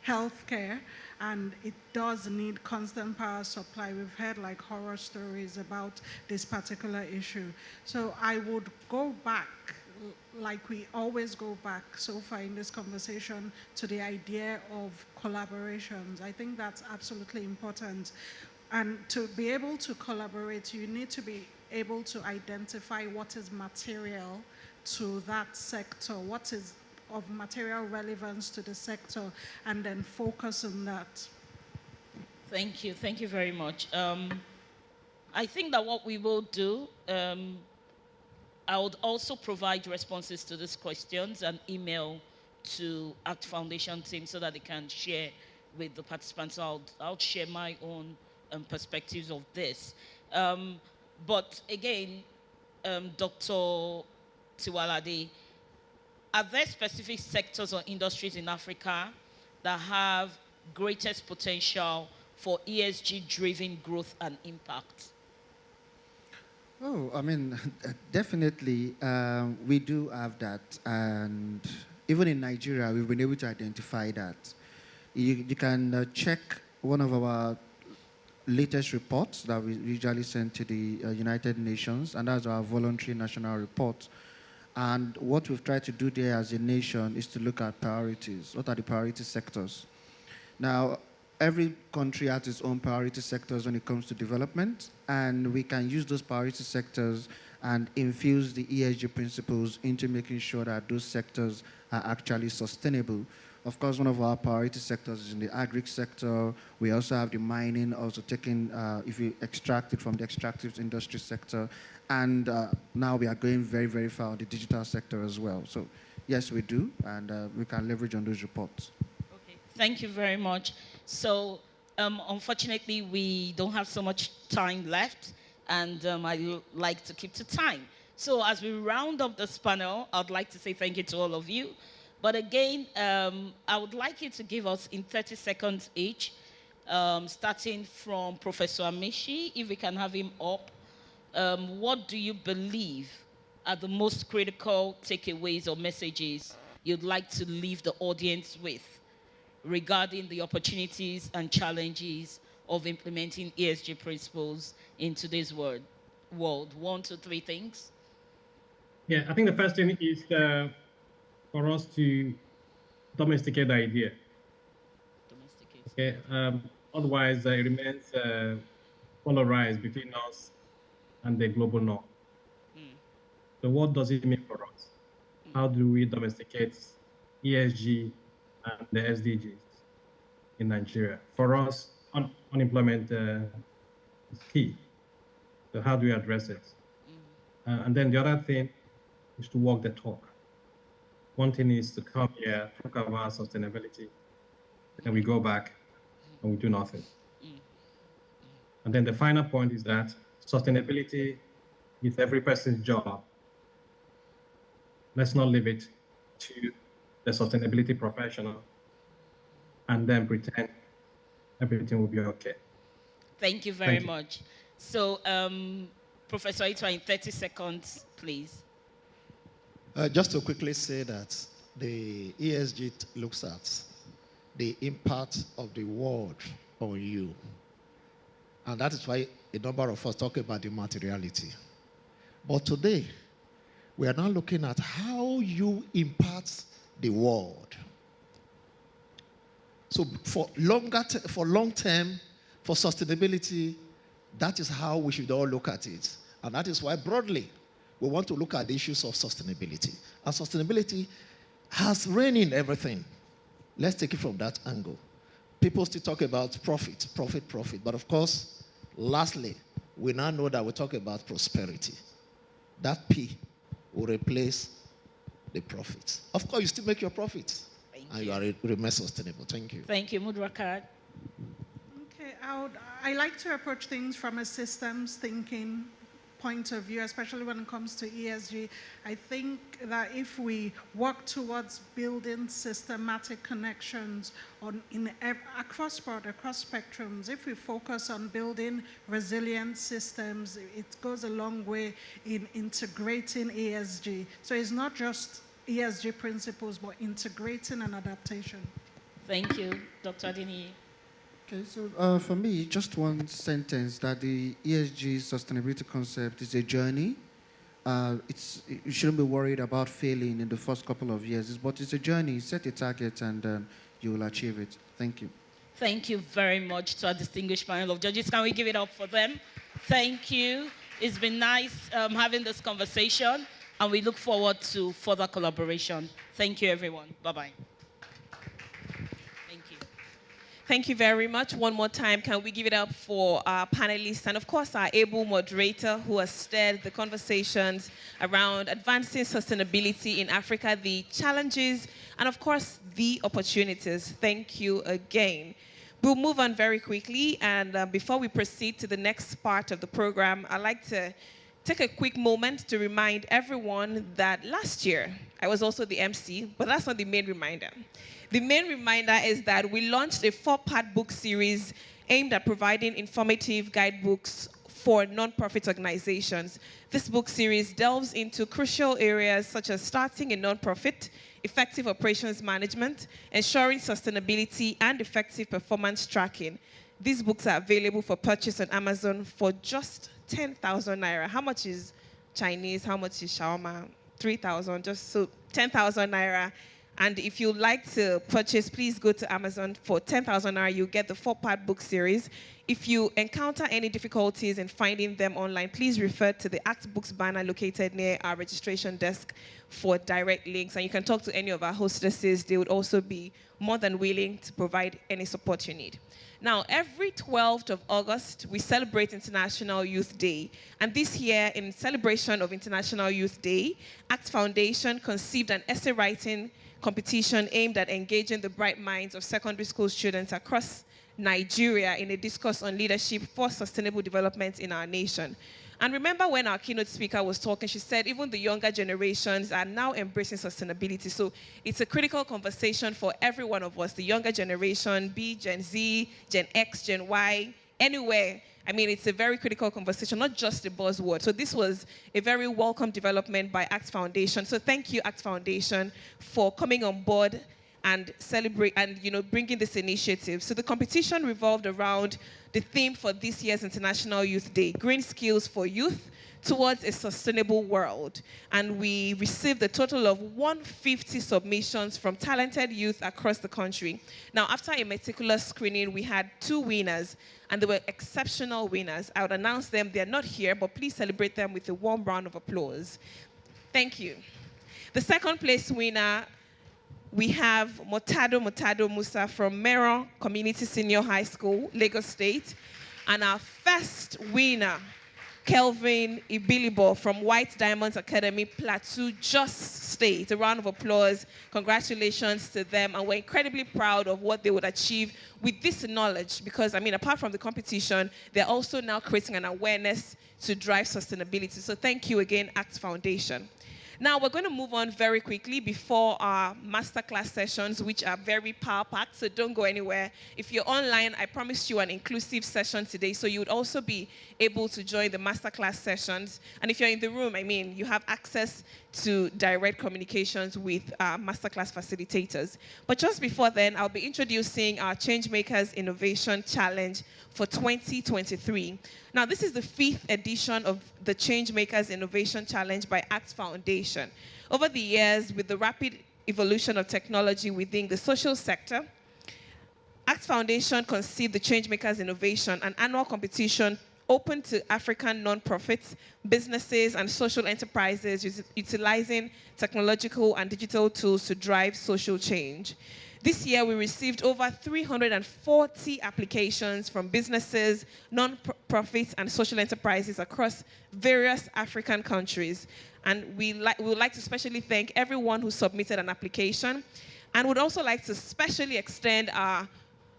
healthcare, and it does need constant power supply. We've heard like horror stories about this particular issue. So I would go back, like we always go back so far in this conversation, to the idea of collaborations. I think that's absolutely important. And to be able to collaborate, you need to be able to identify what is material to that sector, what is of material relevance to the sector, and then focus on that. Thank you very much. I think that what we will do, I would also provide responses to these questions and email to ACT Foundation team so that they can share with the participants. I'll share my own perspectives of this. But again, Dr. Tiwalade, are there specific sectors or industries in Africa that have greatest potential for ESG-driven growth and impact? Oh, I mean, definitely, we do have that. And even in Nigeria, we've been able to identify that. You can check one of our latest reports that we usually send to the United Nations, and that's our voluntary national report. And what we've tried to do there as a nation is to look at priorities. What are the priority sectors? Now, every country has its own priority sectors when it comes to development, and we can use those priority sectors and infuse the ESG principles into making sure that those sectors are actually sustainable. Of course, one of our priority sectors is in the agri sector. We also have the mining, also taking, if you extract it from the extractive industry sector. And now we are going very, very far on the digital sector as well. So yes, we do, and we can leverage on those reports. Okay, thank you very much. So unfortunately, we don't have so much time left, and I like to keep to time. So as we round up this panel, I'd like to say thank you to all of you. But again, I would like you to give us in 30 seconds each, starting from Professor Amishi, if we can have him up. What do you believe are the most critical takeaways or messages you'd like to leave the audience with regarding the opportunities and challenges of implementing ESG principles in today's world? 1, 2, 3 things. Yeah, I think the first thing is for us to domesticate the idea. Okay, otherwise it remains polarized between us and the global norm. So what does it mean for us? How do we domesticate ESG and the SDGs in Nigeria? For us, unemployment is key. So how do we address it? And then the other thing is to walk the talk. One thing is to come here, talk about sustainability, and we go back and we do nothing. And then the final point is that sustainability is every person's job. Let's not leave it to the sustainability professional and then pretend everything will be okay. Thank you very much. So, Professor Itwa, in 30 seconds, please. Just to quickly say that the ESG looks at the impact of the world on you. And that is why a number of us talk about the materiality. But today, we are now looking at how you impact the world. So for long term, for sustainability, that is how we should all look at it. And that is why broadly, we want to look at the issues of sustainability. And sustainability has reigned in everything. Let's take it from that angle. People still talk about profit, profit, profit. But of course, lastly, we now know that we talk about prosperity. That P will replace the profits. Of course, you still make your profits. And you remain sustainable. Thank you. Thank you, Mudrakad. Okay, I like to approach things from a systems thinking point of view, especially when it comes to ESG. I think that if we work towards building systematic connections across spectrums, if we focus on building resilient systems, it goes a long way in integrating ESG. So it's not just ESG principles, but integrating and adaptation. Thank you, Dr. Adini. Okay, so for me, just one sentence that the ESG sustainability concept is a journey. You shouldn't be worried about failing in the first couple of years, but it's a journey. Set a target and you will achieve it. Thank you. Thank you very much to our distinguished panel of judges. Can we give it up for them? Thank you. It's been nice having this conversation, and we look forward to further collaboration. Thank you, everyone. Bye-bye. Thank you very much. One more time, can we give it up for our panelists and, of course, our able moderator who has steered the conversations around advancing sustainability in Africa, the challenges, and, of course, the opportunities. Thank you again. We'll move on very quickly, and before we proceed to the next part of the program, I'd like to take a quick moment to remind everyone that last year, I was also the MC, but that's not the main reminder. The main reminder is that we launched a 4-part book series aimed at providing informative guidebooks for nonprofit organizations. This book series delves into crucial areas such as starting a nonprofit, effective operations management, ensuring sustainability, and effective performance tracking. These books are available for purchase on Amazon for just 10,000 naira. How much is Chinese? How much is shawarma? 3,000, just so 10,000 naira. And if you'd like to purchase, please go to Amazon for 10,000 naira. You'll get the 4-part book series. If you encounter any difficulties in finding them online, please refer to the Act Books banner located near our registration desk for direct links. And you can talk to any of our hostesses. They would also be more than willing to provide any support you need. Now, every 12th of August, we celebrate International Youth Day. And this year, in celebration of International Youth Day, ACT Foundation conceived an essay writing competition aimed at engaging the bright minds of secondary school students across Nigeria in a discourse on leadership for sustainable development in our nation. And remember when our keynote speaker was talking, she said even the younger generations are now embracing sustainability. So it's a critical conversation for every one of us, the younger generation, be Gen Z, Gen X, Gen Y, anywhere. I mean, it's a very critical conversation, not just a buzzword. So this was a very welcome development by ACT Foundation. So thank you, ACT Foundation, for coming on board and celebrate and bringing this initiative. So the competition revolved around the theme for this year's International Youth Day, Green Skills for Youth Towards a Sustainable World. And we received a total of 150 submissions from talented youth across the country. Now, after a meticulous screening, we had 2 winners, and they were exceptional winners. I would announce them. They're not here, but please celebrate them with a warm round of applause. Thank you. The second place winner, we have Motado Musa from Mero Community Senior High School, Lagos State. And our first winner, Kelvin Ibilibo from White Diamonds Academy, Plateau, Jos State. A round of applause. Congratulations to them. And we're incredibly proud of what they would achieve with this knowledge because, I mean, apart from the competition, they're also now creating an awareness to drive sustainability. So thank you again, ACT Foundation. Now, we're going to move on very quickly before our masterclass sessions, which are very power-packed, so don't go anywhere. If you're online, I promised you an inclusive session today, so you would also be able to join the masterclass sessions. And if you're in the room, I mean, you have access to direct communications with masterclass facilitators. But just before then, I'll be introducing our Changemakers Innovation Challenge for 2023. Now, this is the 5th edition of the Changemakers Innovation Challenge by ACT Foundation. Over the years, with the rapid evolution of technology within the social sector, ACT Foundation conceived the Changemakers Innovation, an annual competition open to African nonprofits, businesses, and social enterprises utilizing technological and digital tools to drive social change. This year, we received over 340 applications from businesses, non-profits, and social enterprises across various African countries. And we would like to especially thank everyone who submitted an application, and would also like to especially extend our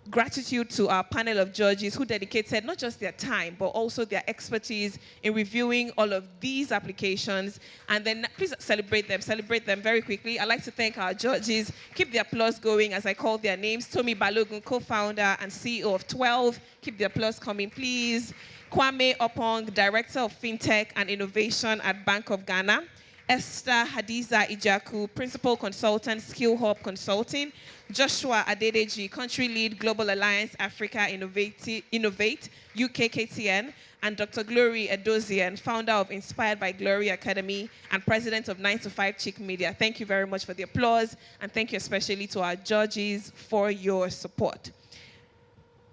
gratitude to our panel of judges who dedicated not just their time, but also their expertise in reviewing all of these applications. And then please celebrate them very quickly. I'd like to thank our judges. Keep the applause going as I call their names. Tomi Balogun, co-founder and CEO of 12. Keep the applause coming, please. Kwame Opong, Director of FinTech and Innovation at Bank of Ghana. Esther Hadiza Ijaku, Principal Consultant, Skill Hub Consulting. Joshua Adedeji, Country Lead, Global Alliance Africa Innovate, UK KTN. And Dr. Glory Edozian, founder of Inspired by Glory Academy and president of 9 to 5 Chick Media. Thank you very much for the applause, and thank you especially to our judges for your support.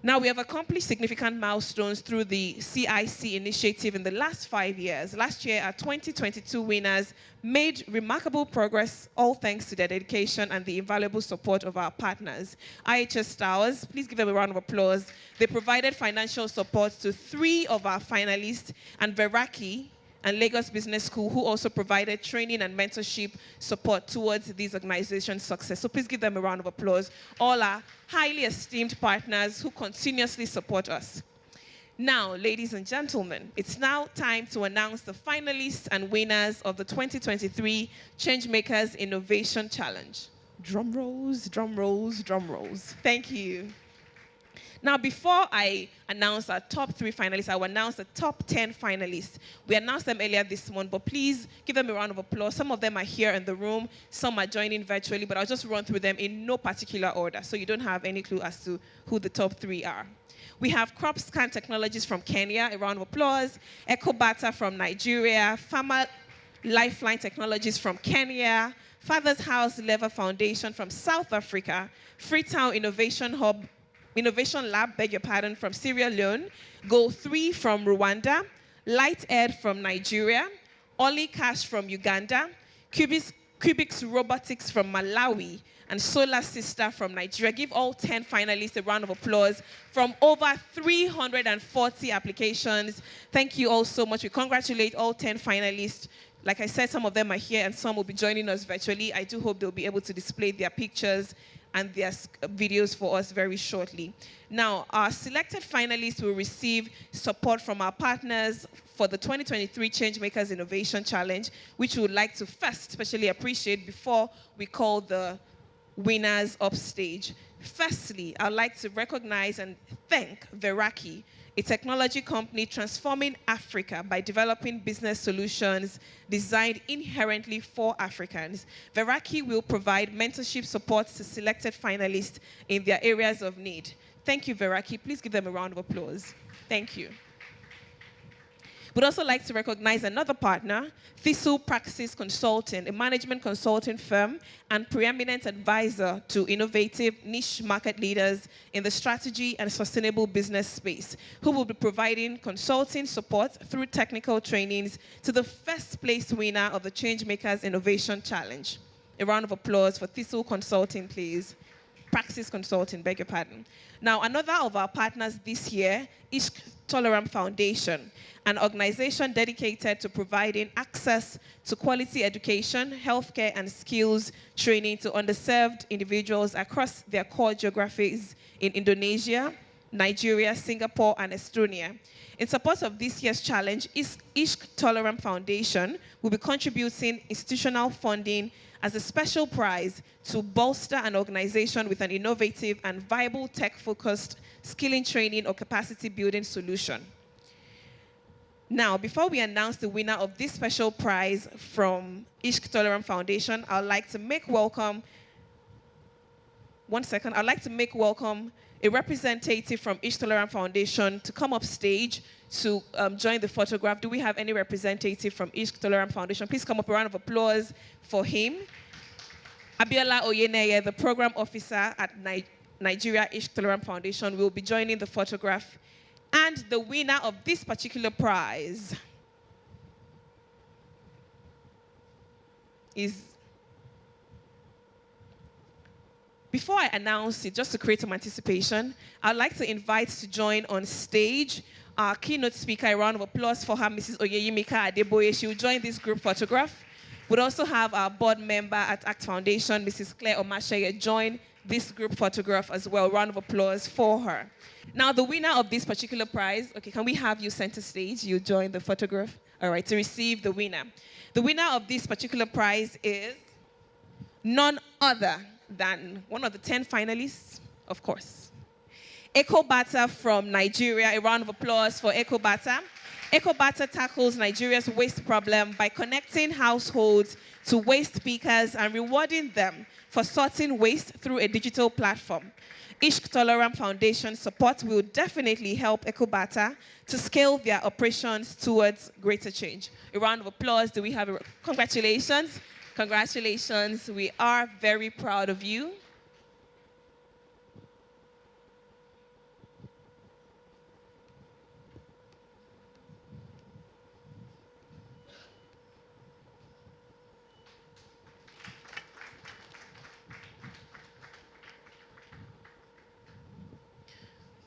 Now, we have accomplished significant milestones through the CIC initiative in the last 5 years. Last year, our 2022 winners made remarkable progress, all thanks to their dedication and the invaluable support of our partners. IHS Towers, please give them a round of applause. They provided financial support to 3 of our finalists, and Veraki and Lagos Business School, who also provided training and mentorship support towards these organizations' success. So please give them a round of applause. All our highly esteemed partners who continuously support us. Now, ladies and gentlemen, it's now time to announce the finalists and winners of the 2023 Changemakers Innovation Challenge. Drum rolls, drum rolls, drum rolls. Thank you. Now, before I announce our top 3 finalists, I will announce the top 10 finalists. We announced them earlier this month, but please give them a round of applause. Some of them are here in the room, some are joining virtually, but I'll just run through them in no particular order, so you don't have any clue as to who the top 3 are. We have CropScan Technologies from Kenya, a round of applause. Ecobata from Nigeria. Farmer Lifeline Technologies from Kenya. Father's House Lever Foundation from South Africa. Freetown Innovation Lab, from Sierra Leone. Go3 from Rwanda. Light Ed from Nigeria. Oli Cash from Uganda. Cubics Robotics from Malawi. And Solar Sister from Nigeria. Give all 10 finalists a round of applause from over 340 applications. Thank you all so much. We congratulate all 10 finalists. Like I said, some of them are here and some will be joining us virtually. I do hope they'll be able to display their pictures and their videos for us very shortly. Now, our selected finalists will receive support from our partners for the 2023 Changemakers Innovation Challenge, which we would like to first especially appreciate before we call the winners upstage. Firstly, I'd like to recognize and thank Veraki, a technology company transforming Africa by developing business solutions designed inherently for Africans. Veraki will provide mentorship support to selected finalists in their areas of need. Thank you, Veraki. Please give them a round of applause. Thank you. We'd also like to recognize another partner, Thistle Praxis Consulting, a management consulting firm and preeminent advisor to innovative niche market leaders in the strategy and sustainable business space, who will be providing consulting support through technical trainings to the first place winner of the Changemakers Innovation Challenge. A round of applause for Thistle Consulting, please. Praxis Consulting, beg your pardon. Now, another of our partners this year is Tolerant Foundation, an organization dedicated to providing access to quality education, healthcare, and skills training to underserved individuals across their core geographies in Indonesia, Nigeria, Singapore, and Estonia. In support of this year's challenge, Ishq Tolerant Foundation will be contributing institutional funding as a special prize to bolster an organization with an innovative and viable tech-focused skilling training or capacity building solution. Now, before we announce the winner of this special prize from Ishq Tolerant Foundation, I'd like to make welcome, I'd like to make welcome a representative from Ishq Tolerant Foundation to come up stage to join the photograph. Do we have any representative from Ishq Tolerant Foundation? Please come up, a round of applause for him. Abiola Oyeneye, the program officer at Nigeria Ishq Tolerant Foundation, will be joining the photograph. And the winner of this particular prize is, before I announce it, just to create some anticipation, I'd like to invite to join on stage our keynote speaker. A round of applause for her, Mrs. Oyeyimika Adeboye. She will join this group photograph. We'll also have our board member at ACT Foundation, Mrs. Claire Omasheye, join this group photograph as well. Round of applause for her. Now, the winner of this particular prize, okay, can we have you center stage? You join the photograph. All right, to receive the winner. The winner of this particular prize is none other than one of the 10 finalists, of course. Ecobata from Nigeria. A round of applause for Ecobata. Ecobata tackles Nigeria's waste problem by connecting households to waste pickers and rewarding them for sorting waste through a digital platform. Ishq Tolerant Foundation support will definitely help Ecobata to scale their operations towards greater change. A round of applause. Do we have a congratulations? Congratulations. We are very proud of you.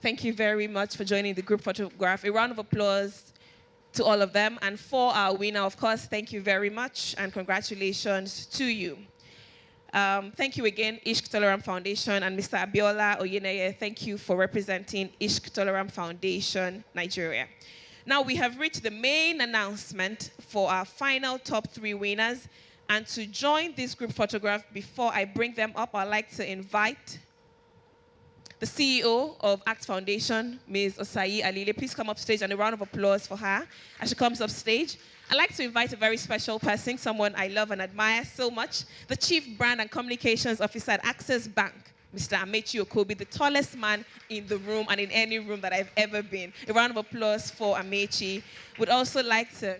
Thank you very much for joining the group photograph. A round of applause to all of them. And for our winner, of course, thank you very much and congratulations to you. Thank you again, Ishq Tolerant Foundation, and Mr. Abiola Oyeneye. Thank you for representing Ishq Tolerant Foundation, Nigeria. Now we have reached the main announcement for our final top 3 winners. And to join this group photograph, before I bring them up, I'd like to invite the CEO of ACT Foundation, Ms. Osayi Alile. Please come up stage, and a round of applause for her as she comes up stage. I'd like to invite a very special person, someone I love and admire so much, the Chief Brand and Communications Officer at Access Bank, Mr. Amechi Okobi, the tallest man in the room and in any room that I've ever been. A round of applause for Amechi. Would also like to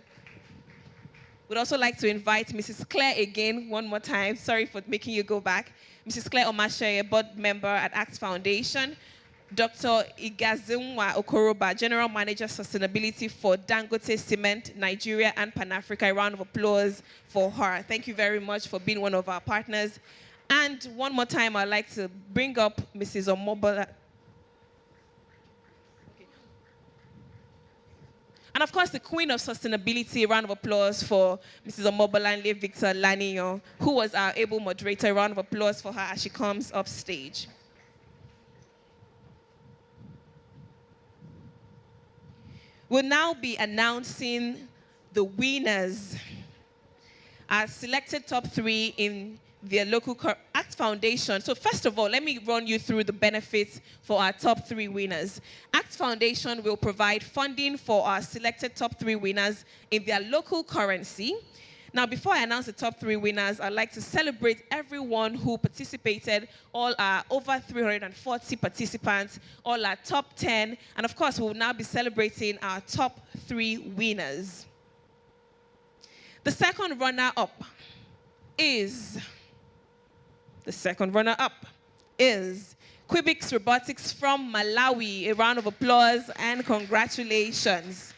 invite Mrs. Claire again, one more time. Sorry for making you go back. Mrs. Claire Omasheye, board member at ACT Foundation. Dr. Igazunwa Okoroba, General Manager Sustainability for Dangote Cement, Nigeria and Pan-Africa. A round of applause for her. Thank you very much for being one of our partners. And one more time, I'd like to bring up Mrs. Omobola. And of course, the Queen of Sustainability. A round of applause for Mrs. Omobolanle Victor Laniyo, who was our able moderator. A round of applause for her as she comes up stage. We'll now be announcing the winners. Our selected top 3 in their local ACT Foundation. So first of all, let me run you through the benefits for our top 3 winners. ACT Foundation will provide funding for our selected top 3 winners in their local currency. Now, before I announce the top 3 winners, I'd like to celebrate everyone who participated, all our over 340 participants, all our top 10, and of course, we will now be celebrating our top 3 winners. The second runner-up is Quibix Robotics from Malawi. A round of applause and congratulations.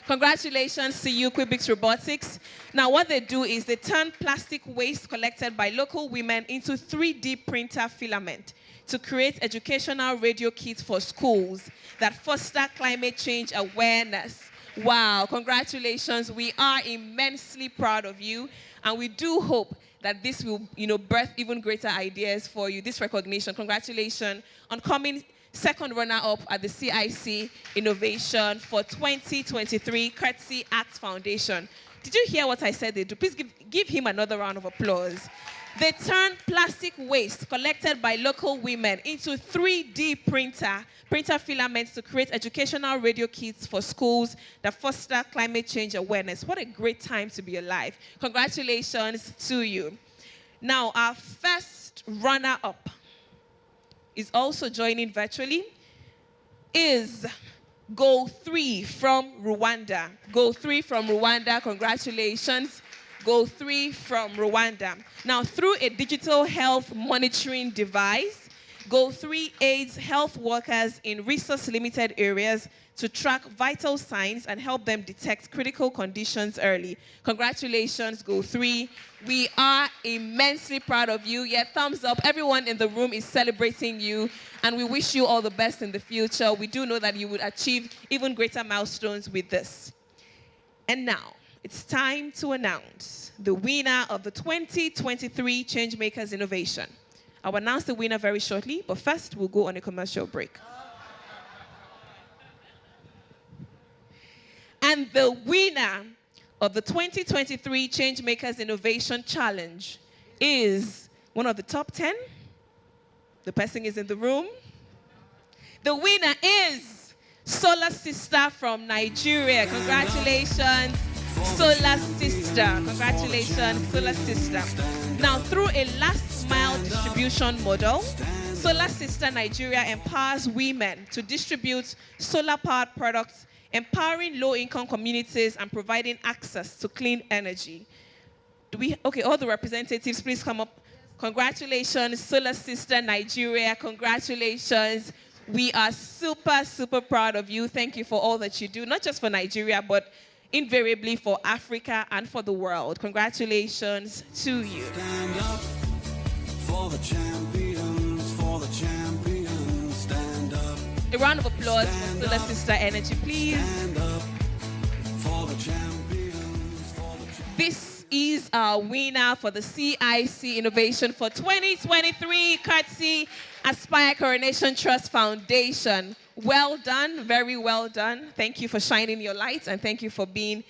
Congratulations to you, Quibix Robotics. Now, what they do is they turn plastic waste collected by local women into 3D printer filament to create educational radio kits for schools that foster climate change awareness. Wow, congratulations. We are immensely proud of you, and we do hope that this will, birth even greater ideas for you, this recognition. Congratulations on coming second runner-up at the CIC Innovation for 2023, courtesy ACT Foundation. Did you hear what I said they do? Please give him another round of applause. They turn plastic waste collected by local women into 3D printer filaments to create educational radio kits for schools that foster climate change awareness. What a great time to be alive. Congratulations to you. Now, our first runner-up is also joining virtually, is Goal 3 from Rwanda. Goal 3 from Rwanda, congratulations. Goal 3 from Rwanda. Now, through a digital health monitoring device, Goal 3 aids health workers in resource-limited areas to track vital signs and help them detect critical conditions early. Congratulations, Goal 3. We are immensely proud of you. Yeah, thumbs up. Everyone in the room is celebrating you, and we wish you all the best in the future. We do know that you would achieve even greater milestones with this. And now, it's time to announce the winner of the 2023 Changemakers Innovation. I'll announce the winner very shortly, but first we'll go on a commercial break. And the winner of the 2023 Changemakers Innovation Challenge is one of the top 10. The person is in the room. The winner is Solar Sister from Nigeria. Congratulations, Solar Sister. Congratulations, Solar Sister. Now, through a last mile distribution model, Solar Sister Nigeria empowers women to distribute solar-powered products, empowering low-income communities and providing access to clean energy. Okay, all the representatives, please come up. Congratulations, Solar Sister Nigeria. Congratulations. We are super, super proud of you. Thank you for all that you do, not just for Nigeria, but invariably for Africa and for the world. Congratulations to you. Stand up for the champions, for the champions. Stand up. A round of applause for Solar Sister Energy, please. Stand up for the champions, for the champions. This is our winner for the CIC Innovation for 2023, courtesy Aspire Coronation Trust Foundation. Well done, very well done. Thank you for shining your light, and thank you for being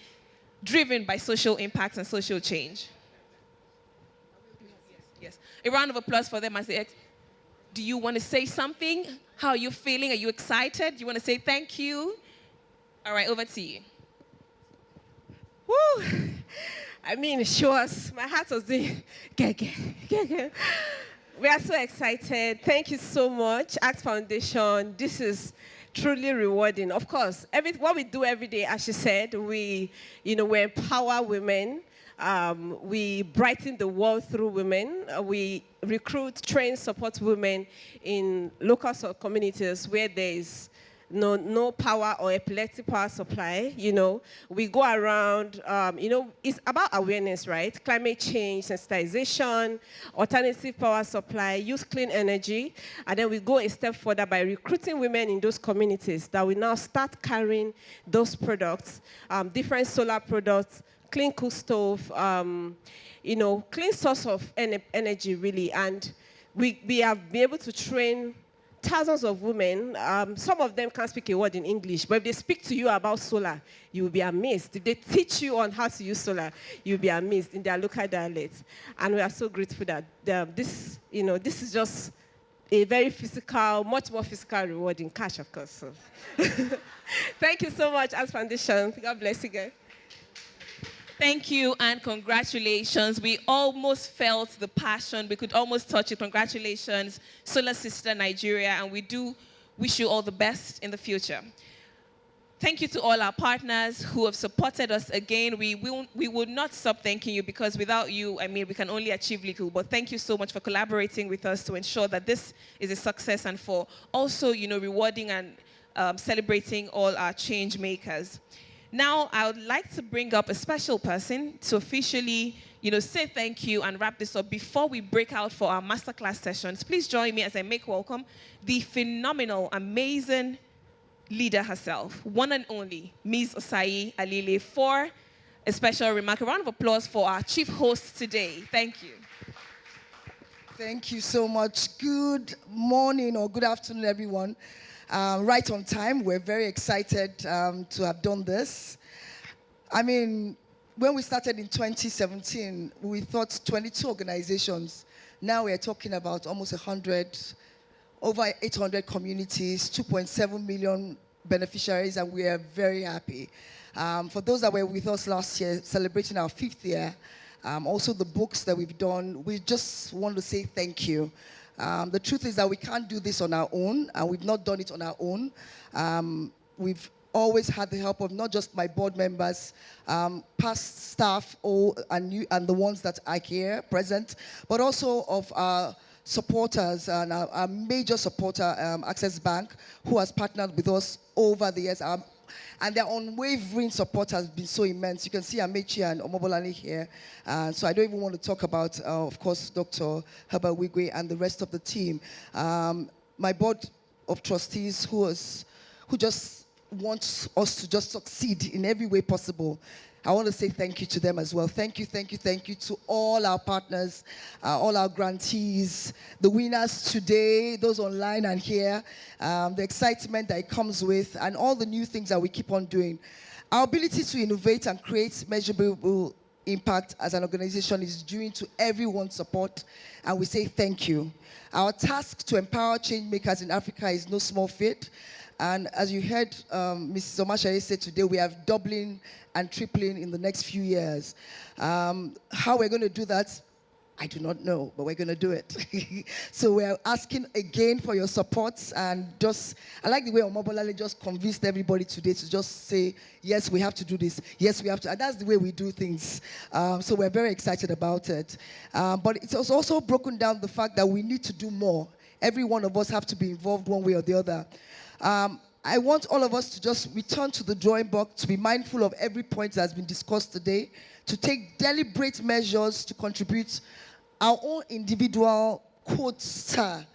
driven by social impact and social change. Yes. A round of applause for them as they do you want to say something? How are you feeling? Are you excited? Do you want to say thank you? All right, over to you. Woo! I mean, my heart was doing, We are so excited. Thank you so much, ACT Foundation. This is truly rewarding. Of course, what we do every day, as she said, we empower women. We brighten the world through women. We recruit, train, support women in local communities where there is no power or epileptic power supply. We go around, it's about awareness, right? Climate change, sensitization, alternative power supply, use clean energy. And then we go a step further by recruiting women in those communities that we now start carrying those products, different solar products, clean cook stove, clean source of energy, really. And we have been able to train thousands of women. Some of them can't speak a word in English, but if they speak to you about solar, you will be amazed. If they teach you on how to use solar, you'll be amazed in their local dialect. And we are so grateful that this is just a very physical, much more physical reward in cash, of course. So. Thank you so much, ACT Foundation. God bless you guys. Thank you and congratulations. We almost felt the passion. We could almost touch it. Congratulations, Solar Sister Nigeria, and we do wish you all the best in the future. Thank you to all our partners who have supported us again. We will not stop thanking you, because without you, we can only achieve little. But thank you so much for collaborating with us to ensure that this is a success, and for also, rewarding and celebrating all our change makers. Now, I would like to bring up a special person to officially, say thank you and wrap this up before we break out for our masterclass sessions. Please join me as I make welcome the phenomenal, amazing leader herself, one and only, Ms. Osai Alile, for a special remark. A round of applause for our chief host today. Thank you. Thank you so much. Good morning or good afternoon, everyone. Right on time. We're very excited to have done this. When we started in 2017, we thought 22 organizations. Now we're talking about almost 100, over 800 communities, 2.7 million beneficiaries, and we are very happy. For those that were with us last year, celebrating our 5th year, also the books that we've done, we just want to say thank you. The truth is that we can't do this on our own, and we've not done it on our own. We've always had the help of not just my board members, past staff, and the ones that are here present, but also of our supporters and our major supporter, Access Bank, who has partnered with us over the years. And their unwavering support has been so immense. You can see Amechi and Omobolani here. So I don't even want to talk about, of course, Dr. Herbert Wigwe and the rest of the team. My board of trustees who just wants us to just succeed in every way possible. I want to say thank you to them as well. Thank you to all our partners, all our grantees, the winners today, those online and here, the excitement that it comes with, and all the new things that we keep on doing. Our ability to innovate and create measurable impact as an organization is due to everyone's support, and we say thank you. Our task to empower change makers in Africa is no small feat. And as you heard Mrs. Omashaye say today, we are doubling and tripling in the next few years. How we're going to do that, I do not know, but we're going to do it. So we're asking again for your support, and I like the way Omobolale just convinced everybody today to just say, yes, we have to do this. Yes, we have to. And that's the way we do things. So we're very excited about it. But it's also broken down the fact that we need to do more. Every one of us have to be involved one way or the other. I want all of us to just return to the drawing board, to be mindful of every point that has been discussed today, to take deliberate measures to contribute our own individual quota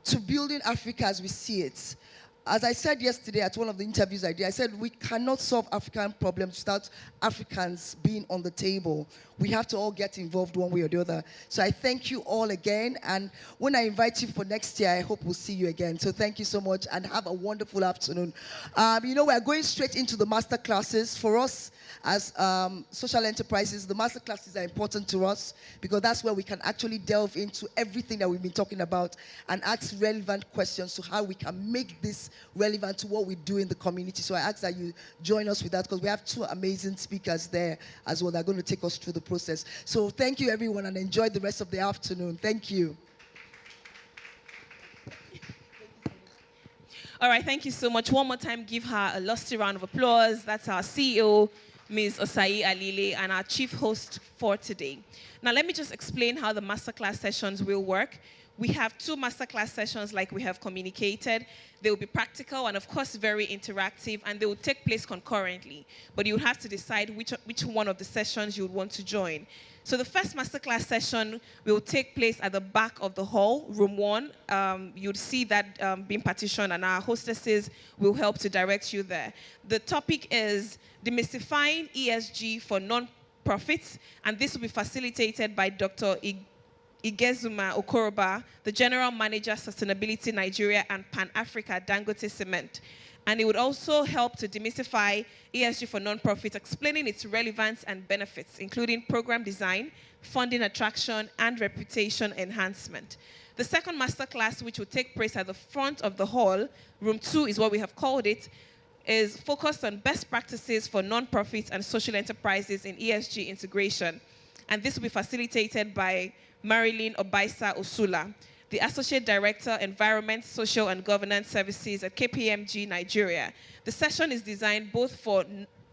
to building Africa as we see it. As I said yesterday at one of the interviews I did, I said we cannot solve African problems without Africans being on the table. We have to all get involved one way or the other. So I thank you all again, and when I invite you for next year, I hope we'll see you again. So thank you so much, and have a wonderful afternoon. We're going straight into the master classes. For us, as social enterprises, the master classes are important to us because that's where we can actually delve into everything that we've been talking about and ask relevant questions to how we can make this relevant to what we do in the community. So I ask that you join us with that because we have two amazing speakers there as well that are going to take us through the process. So thank you, everyone, and enjoy the rest of the afternoon. Thank you. All right, thank you so much. One more time, give her a lusty round of applause. That's our CEO, Ms. Osai Alile, and our chief host for today. Now, let me just explain how the masterclass sessions will work. We have two masterclass sessions like we have communicated. They will be practical and, of course, very interactive, and they will take place concurrently. But you will have to decide which one of the sessions you would want to join. So the first masterclass session will take place at the back of the hall, room 1. You'll see that being partitioned, and our hostesses will help to direct you there. The topic is demystifying ESG for non-profits, and this will be facilitated by Dr. Igezuma Okoroba, the General Manager, Sustainability Nigeria and Pan-Africa, Dangote Cement. And it would also help to demystify ESG for nonprofits, explaining its relevance and benefits, including program design, funding attraction, and reputation enhancement. The second masterclass, which will take place at the front of the hall, room 2 is what we have called it, is focused on best practices for nonprofits and social enterprises in ESG integration. And this will be facilitated by Marilyn Obaisa Osula, the Associate Director, Environment, Social and Governance Services at KPMG Nigeria. The session is designed both for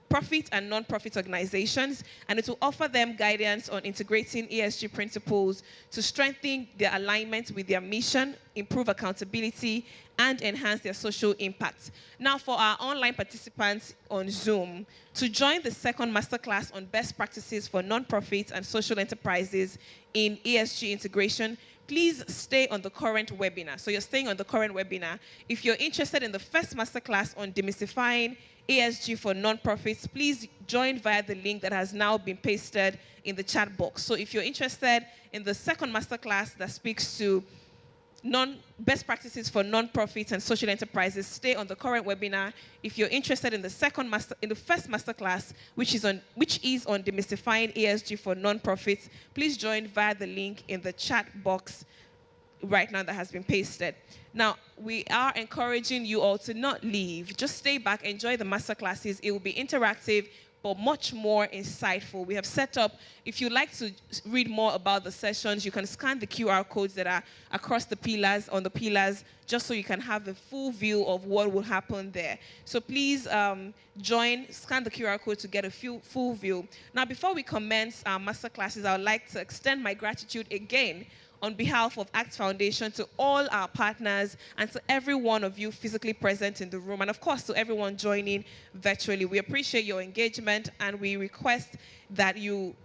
profit and non-profit organizations, and it will offer them guidance on integrating ESG principles to strengthen their alignment with their mission, improve accountability, and enhance their social impact. Now, for our online participants on Zoom, to join the second masterclass on best practices for nonprofits and social enterprises in ESG integration, please stay on the current webinar. So you're staying on the current webinar. If you're interested in the first masterclass on demystifying ESG for nonprofits, please join via the link that has now been pasted in the chat box. So if you're interested in the second masterclass that speaks to best practices for nonprofits and social enterprises, stay on the current webinar. If you're interested in the first masterclass, which is on demystifying ESG for nonprofits, please join via the link in the chat box right now that has been pasted. Now, we are encouraging you all to not leave. Just stay back, enjoy the masterclasses. It will be interactive, but much more insightful. We have set up, if you'd like to read more about the sessions, you can scan the QR codes that are across the pillars, on the pillars, just so you can have a full view of what will happen there. So please scan the QR code to get a full view. Now, before we commence our masterclasses, I would like to extend my gratitude again on behalf of ACT Foundation to all our partners and to every one of you physically present in the room, and of course to everyone joining virtually. We appreciate your engagement, and we request that you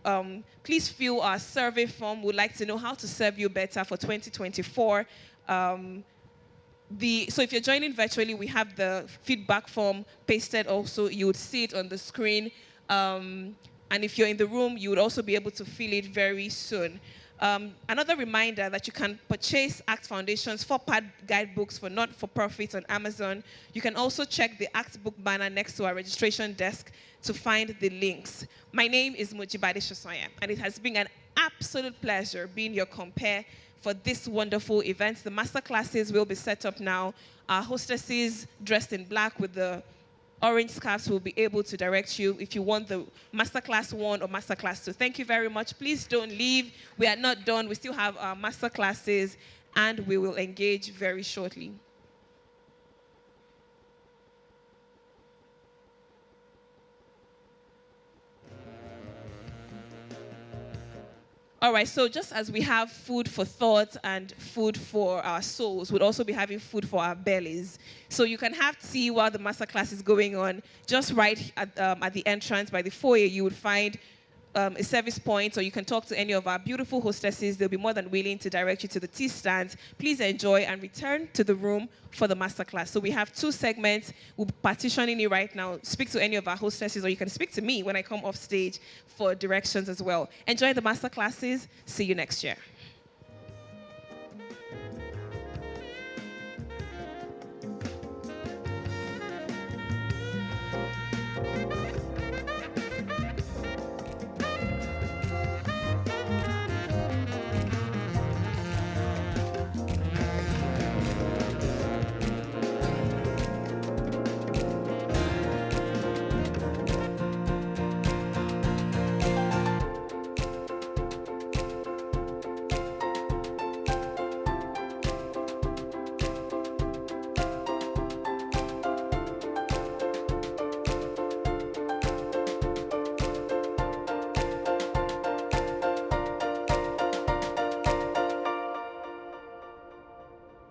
please fill our survey form. We'd like to know how to serve you better for 2024. So if you're joining virtually, we have the feedback form pasted also. You would see it on the screen. And if you're in the room, you would also be able to fill it very soon. Another reminder that you can purchase ACT Foundation's 4-part guidebooks for not-for-profits on Amazon. You can also check the ACT book banner next to our registration desk to find the links. My name is Mujibade Shosoya, and it has been an absolute pleasure being your compare for this wonderful event. The masterclasses will be set up now. Our hostesses dressed in black with the orange scarves will be able to direct you if you want the Masterclass 1 or Masterclass 2. Thank you very much. Please don't leave. We are not done. We still have our masterclasses, and we will engage very shortly. All right, so just as we have food for thought and food for our souls, we'll also be having food for our bellies. So you can have tea while the masterclass is going on. Just right at the entrance by the foyer, you would find a service point, or you can talk to any of our beautiful hostesses. They'll be more than willing to direct you to the tea stands. Please enjoy and return to the room for the masterclass. So we have 2 segments. We'll be partitioning it right now. Speak to any of our hostesses, or you can speak to me when I come off stage for directions as well. Enjoy the masterclasses. See you next year.